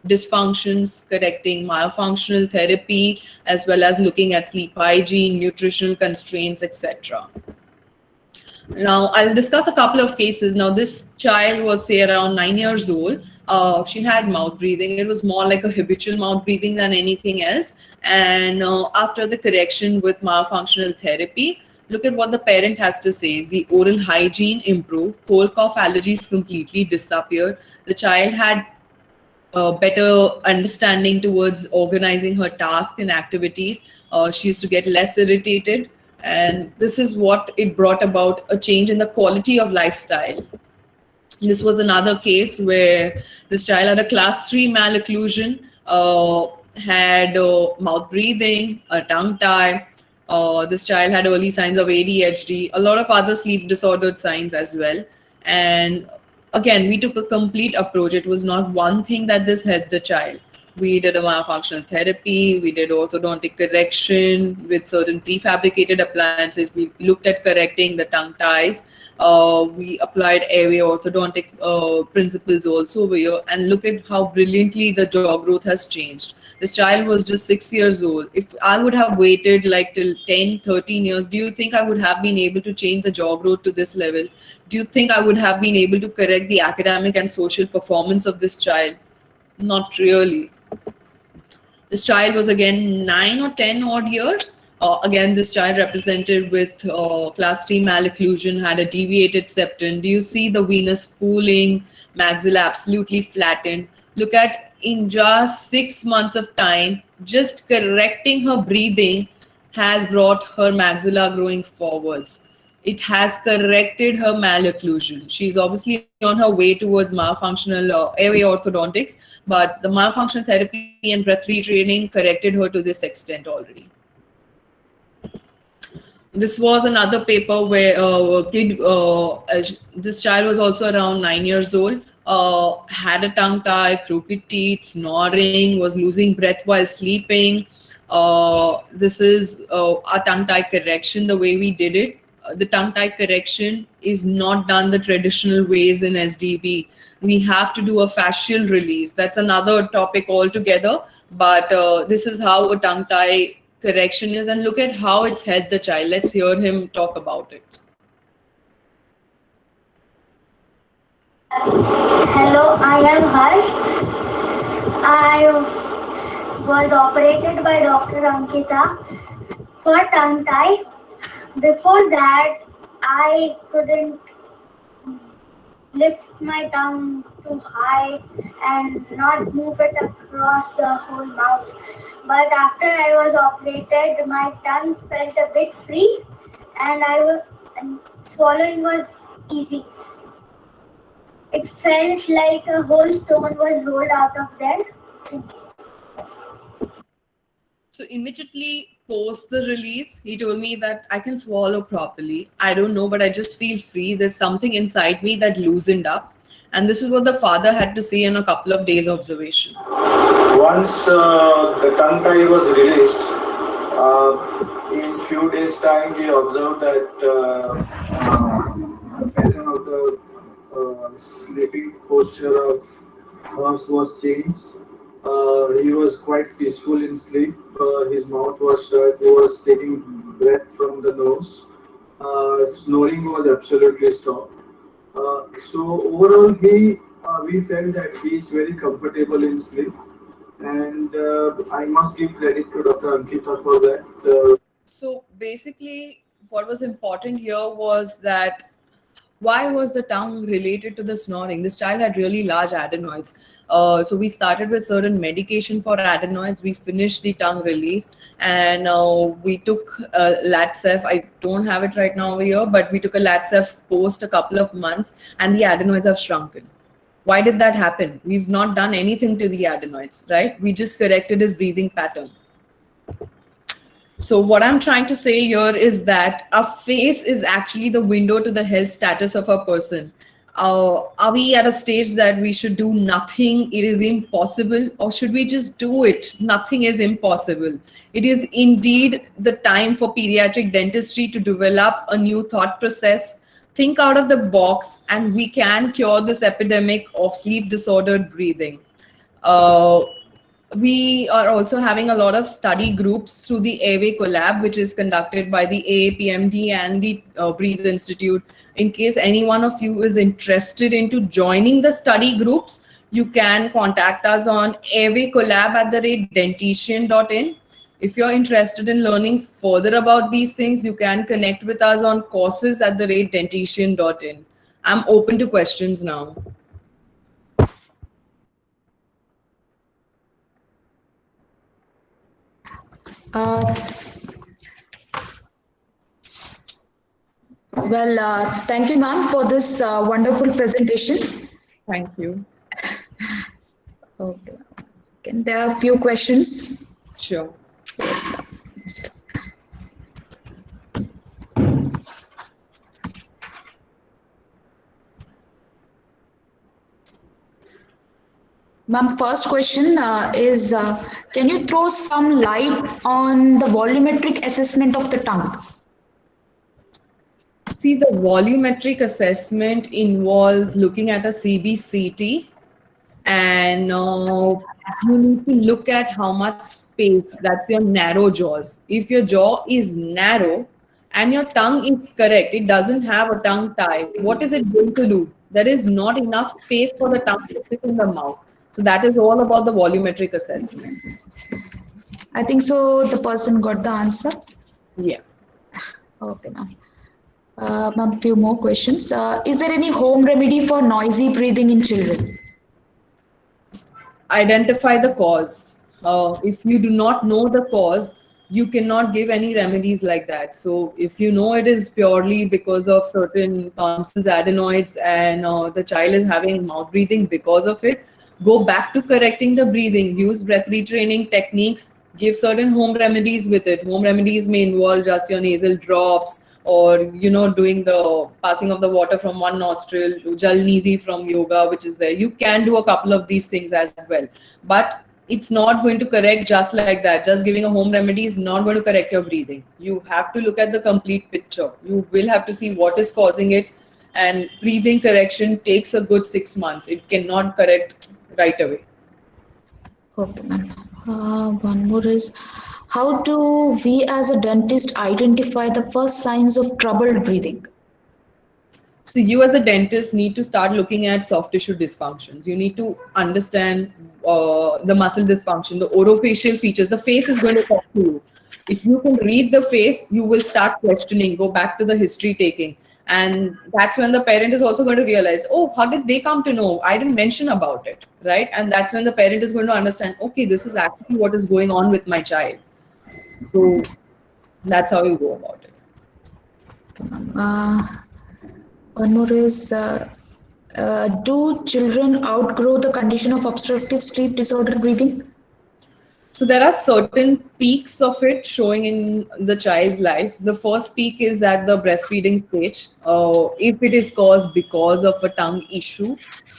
dysfunctions, correcting myofunctional therapy, as well as looking at sleep hygiene, nutritional constraints, etc. Now, I'll discuss a couple of cases. Now, this child was, say, around 9 years old. She had mouth breathing. It was more like a habitual mouth breathing than anything else. And after the correction with myofunctional therapy, look at what the parent has to say. The oral hygiene improved. Cold cough allergies completely disappeared. The child had better understanding towards organizing her tasks and activities. She used to get less irritated. And this is what it brought about, a change in the quality of lifestyle. This was another case where this child had a class 3 malocclusion, had mouth breathing, a tongue tie. This child had early signs of ADHD, a lot of other sleep disordered signs as well. And again, we took a complete approach. It was not one thing that this helped the child. We did a myofunctional therapy, we did orthodontic correction with certain prefabricated appliances. We looked at correcting the tongue ties. We applied airway orthodontic principles also over here, and look at how brilliantly the jaw growth has changed. This child was just 6 years old. If I would have waited like till 10, 13 years, do you think I would have been able to change the jaw growth to this level? Do you think I would have been able to correct the academic and social performance of this child? Not really. This child was again 9 or 10 odd years. Again, this child represented with class 3 malocclusion, had a deviated septum. Do you see the venous pooling, maxilla absolutely flattened? Look at, in just 6 months of time, just correcting her breathing has brought her maxilla growing forwards. It has corrected her malocclusion. She's obviously on her way towards myofunctional airway orthodontics, but the myofunctional therapy and breath retraining corrected her to this extent already. This was another paper where this child was also around 9 years old, had a tongue tie, crooked teeth, snoring, was losing breath while sleeping. This is a tongue tie correction, the way we did it. The tongue tie correction is not done the traditional ways in SDB. We have to do a fascial release. That's another topic altogether. But this is how a tongue tie correction is, and look at how it's helped the child. Let's hear him talk about it. Hello, I am Harsh. I was operated by Dr. Ankita for tongue tie. Before that, I couldn't lift my tongue too high and not move it across the whole mouth. But after I was operated, my tongue felt a bit free and swallowing was easy. It felt like a whole stone was rolled out of there. Thank you. So immediately post the release, he told me that I can swallow properly. I don't know, but I just feel free. There's something inside me that loosened up. And this is what the father had to say in a couple of days observation. Once the tongue tie was released, in few days time we observed that the pattern of the sleeping posture of hers was changed. He was quite peaceful in sleep. His mouth was shut. He was taking breath from the nose. Snoring was absolutely stopped. So overall, we felt that he is very comfortable in sleep, and I must give credit to Dr. Ankita for that. So basically, what was important here was that why was the tongue related to the snoring? This child had really large adenoids. So we started with certain medication for adenoids. We finished the tongue release, and we took Latsef. I don't have it right now over here, but we took a Latsef post a couple of months, and the adenoids have shrunken. Why did that happen? We've not done anything to the adenoids, right? We just corrected his breathing pattern. So what I'm trying to say here is that our face is actually the window to the health status of a person. are we at a stage that we should do nothing? It is impossible. Or should we just do it? Nothing is impossible. It is indeed the time for pediatric dentistry to develop a new thought process, think out of the box, and we can cure this epidemic of sleep disordered breathing. We are also having a lot of study groups through the Airway Collab, which is conducted by the AAPMD and the Breathe Institute. In case any one of you is interested into joining the study groups, you can contact us on airwaycollab@dentition.in. If you're interested in learning further about these things, you can connect with us on courses@dentition.in. I'm open to questions now. Thank you, ma'am, for this wonderful presentation. Thank you. Okay. There are a few questions. Sure. Yes, ma'am, first question is, can you throw some light on the volumetric assessment of the tongue? See, the volumetric assessment involves looking at a CBCT, and you need to look at how much space, that's your narrow jaws. If your jaw is narrow and your tongue is correct, it doesn't have a tongue tie, what is it going to do? There is not enough space for the tongue to sit in the mouth. So that is all about the volumetric assessment. I think so the person got the answer. Yeah. Okay, ma'am. Ma'am, few more questions. Is there any home remedy for noisy breathing in children? Identify the cause. If you do not know the cause, you cannot give any remedies like that. So if you know it is purely because of certain tonsils, adenoids, and the child is having mouth breathing because of it, go back to correcting the breathing, use breath retraining techniques, give certain home remedies with it. Home remedies may involve just your nasal drops, or doing the passing of the water from one nostril, Jal Nidhi from yoga, which is there. You can do a couple of these things as well, but it's not going to correct just like that. Just giving a home remedy is not going to correct your breathing. You have to look at the complete picture. You will have to see what is causing it, and breathing correction takes a good 6 months. It cannot correct right away. Okay, ma'am. One more is, how do we as a dentist identify the first signs of troubled breathing? So you as a dentist need to start looking at soft tissue dysfunctions. You need to understand the muscle dysfunction, the orofacial features. The face is going to talk to you. If you can read the face, you will start questioning, go back to the history taking. And that's when the parent is also going to realize, oh, how did they come to know? I didn't mention about it, right? And that's when the parent is going to understand, okay, this is actually what is going on with my child. So that's how you go about it. One more is, do children outgrow the condition of obstructive sleep disorder breathing? So there are certain peaks of it showing in the child's life. The first peak is at the breastfeeding stage. If it is caused because of a tongue issue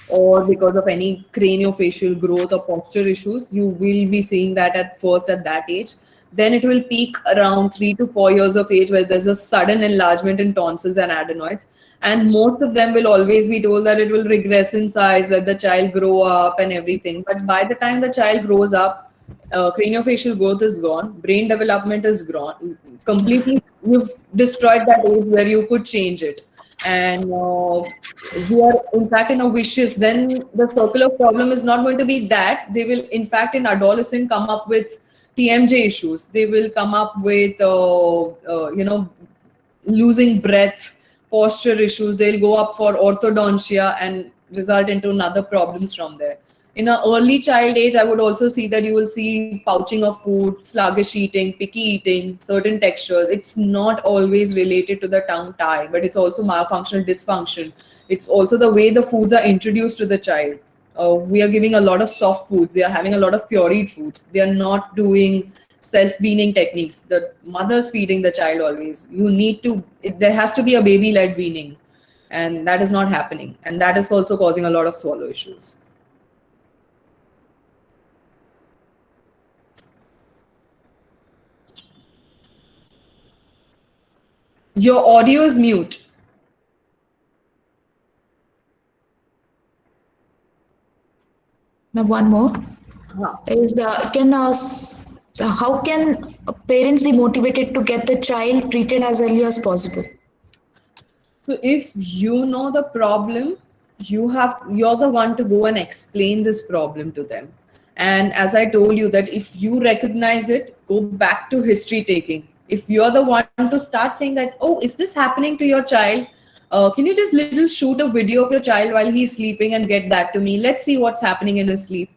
or because of any craniofacial growth or posture issues, you will be seeing that at first at that age. Then it will peak around 3 to 4 years of age, where there's a sudden enlargement in tonsils and adenoids. And most of them will always be told that it will regress in size, let the child grow up and everything. But by the time the child grows up, craniofacial growth is gone, brain development is gone. Completely, you've destroyed that age where you could change it. And we are in fact in a vicious, then the circle of problem is not going to be that. They will in fact in adolescent come up with TMJ issues. They will come up with, losing breath, posture issues. They'll go up for orthodontia and result into another problems from there. In an early child age, I would also see that you will see pouching of food, sluggish eating, picky eating, certain textures. It's not always related to the tongue tie, but it's also malfunctional dysfunction. It's also the way the foods are introduced to the child. We are giving a lot of soft foods. They are having a lot of pureed foods. They are not doing self-weaning techniques. The mother's feeding the child always. There has to be a baby-led weaning. and that is not happening, and that is also causing a lot of swallow issues. Your audio is mute. Now one more is how can parents be motivated to get the child treated as early as possible? So if you know the problem, you're the one to go and explain this problem to them. And as I told you, that if you recognize it, go back to history taking. If you're the one to start saying that, oh, is this happening to your child? Can you just little shoot a video of your child while he's sleeping and get that to me? Let's see what's happening in his sleep.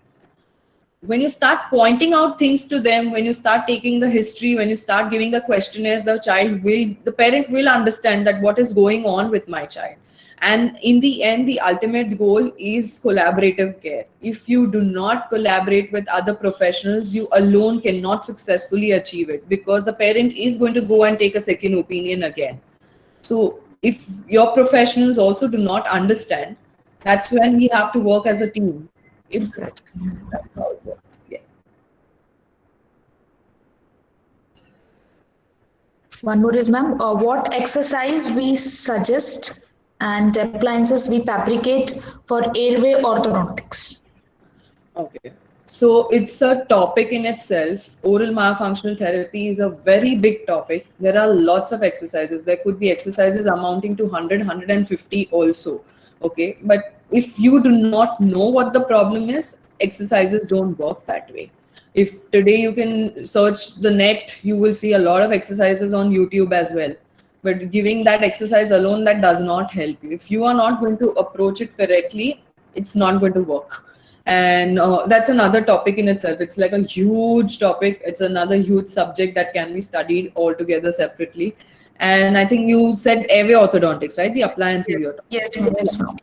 When you start pointing out things to them, when you start taking the history, when you start giving the questionnaires, the parent will understand that what is going on with my child. And in the end, the ultimate goal is collaborative care. If you do not collaborate with other professionals, you alone cannot successfully achieve it, because the parent is going to go and take a second opinion again. So if your professionals also do not understand, that's when we have to work as a team. If that's how it works. Yeah. One more is, ma'am, what exercise we suggest and appliances we fabricate for airway orthodontics? Okay. So it's a topic in itself. Oral myofunctional therapy is a very big topic. There are lots of exercises. There could be exercises amounting to 100, 150 also. Okay. But if you do not know what the problem is, exercises don't work that way. If today you can search the net, you will see a lot of exercises on YouTube as well. But giving that exercise alone, that does not help you. If you are not going to approach it correctly, it's not going to work. And that's another topic in itself. It's like a huge topic. It's another huge subject that can be studied altogether separately. And I think you said airway orthodontics, right? The appliances you're talking. Yes, ma'am.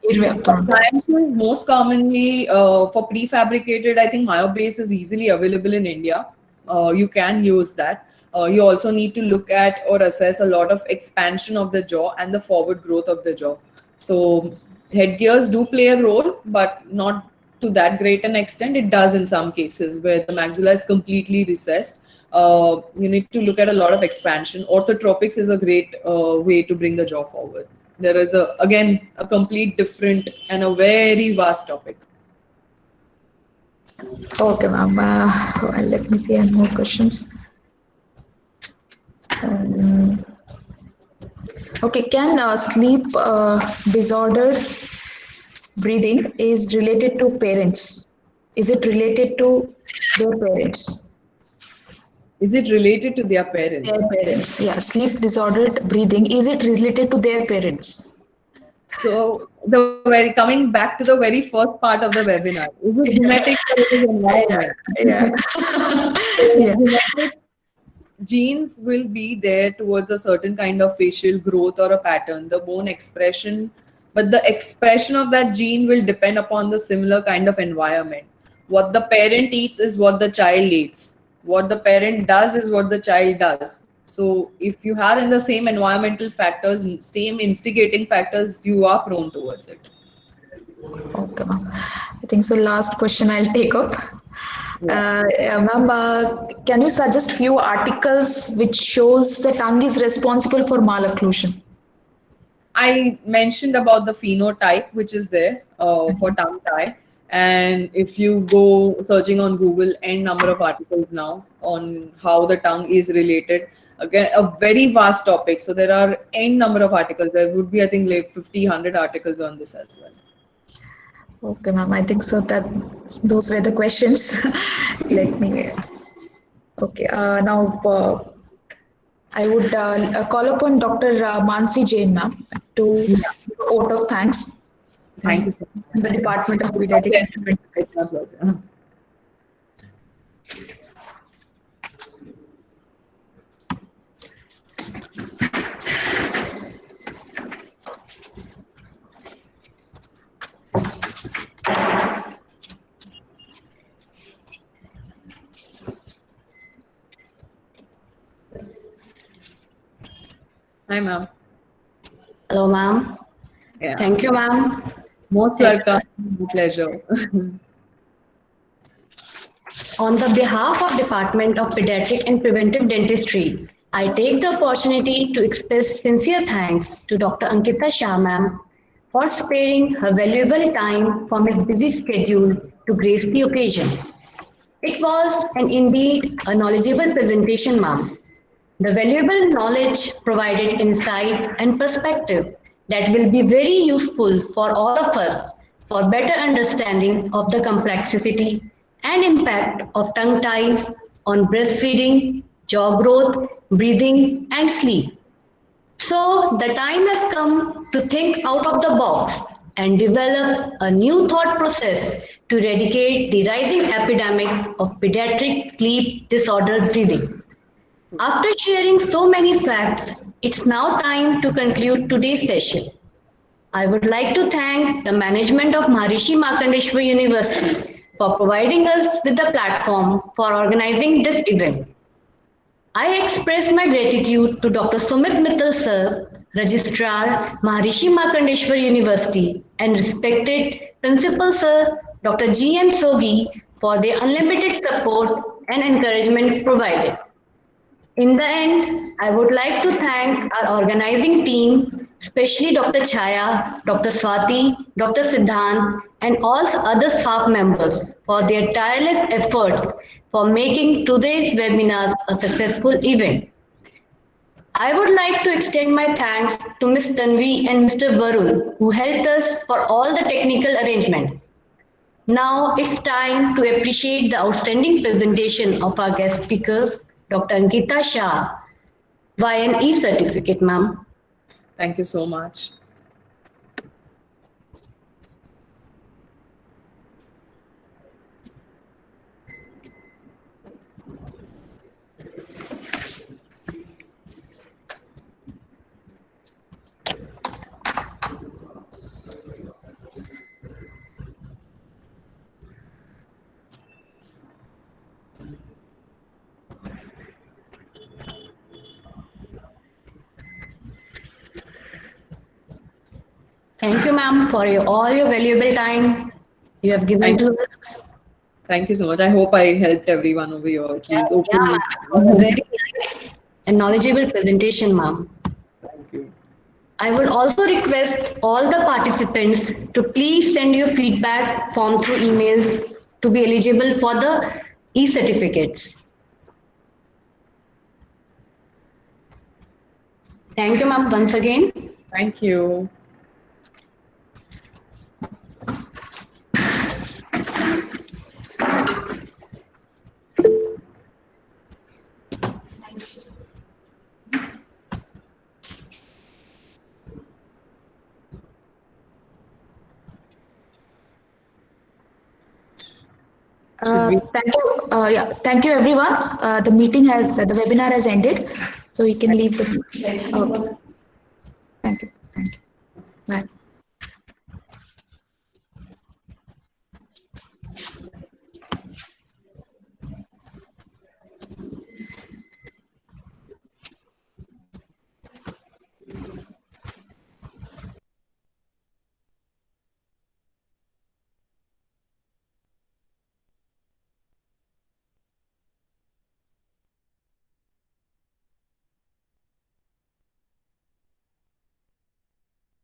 Airway orthodontics. Appliances most commonly for prefabricated, I think MyoBase is easily available in India. You can use that. You also need to look at or assess a lot of expansion of the jaw and the forward growth of the jaw. So headgears do play a role, but not to that great an extent. It does in some cases where the maxilla is completely recessed. You need to look at a lot of expansion. Orthotropics is a great way to bring the jaw forward. There is again a complete different and a very vast topic. Okay, ma'am. Let me see. I have more questions. Okay, can sleep disordered breathing is related to parents? Is it related to their parents? Is it related to their parents? Their parents, yeah. Sleep disordered breathing, is it related to their parents? So coming back to the very first part of the webinar, is it genetic or is it environment? Yeah. Genetic genes will be there towards a certain kind of facial growth or a pattern, the bone expression, but the expression of that gene will depend upon the similar kind of environment. What the parent eats is what the child eats. What the parent does is what the child does. So if you are in the same environmental factors, same instigating factors, you are prone towards it. Okay, ma'am. I think so. Last question I'll take up. Ma'am, can you suggest few articles which shows the tongue is responsible for malocclusion? I mentioned about the phenotype which is there for tongue tie. And if you go searching on Google, n number of articles now on how the tongue is related. Again, a very vast topic. So there are n number of articles. There would be, I think, like 50, 100 articles on this as well. Okay, ma'am. I think so. That those were the questions. Let me. Okay. Now I would call upon Dr. Mansi Jain, ma'am, to give a vote of thanks. Thank you so much. The Department of Pediatric and Hi, ma'am. Hello, ma'am. Yeah. Thank you, ma'am. Most welcome. Pleasure. On the behalf of Department of Pediatric and Preventive Dentistry, I take the opportunity to express sincere thanks to Dr. Ankita Shah ma'am for sparing her valuable time from his busy schedule to grace the occasion. It was indeed a knowledgeable presentation, ma'am. The valuable knowledge provided insight and perspective that will be very useful for all of us for better understanding of the complexity and impact of tongue ties on breastfeeding, jaw growth, breathing, and sleep. So the time has come to think out of the box and develop a new thought process to eradicate the rising epidemic of pediatric sleep disordered breathing. After sharing so many facts, it's now time to conclude today's session. I would like to thank the management of Maharishi Markandeshwar University for providing us with the platform for organizing this event. I express my gratitude to Dr. Sumit Mittal Sir, Registrar, Maharishi Markandeshwar University, and respected Principal Sir, Dr. G.M. Sogi, for their unlimited support and encouragement provided. In the end, I would like to thank our organizing team, especially Dr. Chaya, Dr. Swati, Dr. Siddhant, and all other staff members for their tireless efforts for making today's webinars a successful event. I would like to extend my thanks to Ms. Tanvi and Mr. Varun, who helped us for all the technical arrangements. Now it's time to appreciate the outstanding presentation of our guest speaker, Dr. Ankita Shah, via an e-certificate, ma'am. Thank you so much. Thank you, ma'am, for all your valuable time you have given to us. Thank you so much. I hope I helped everyone over here. Please open. Yeah, ma'am. Very nice and knowledgeable presentation, ma'am. Thank you. I would also request all the participants to please send your feedback form through emails to be eligible for the e-certificates. Thank you, ma'am, once again. Thank you. Thank you everyone. The webinar has ended, so you can leave the meeting. Okay.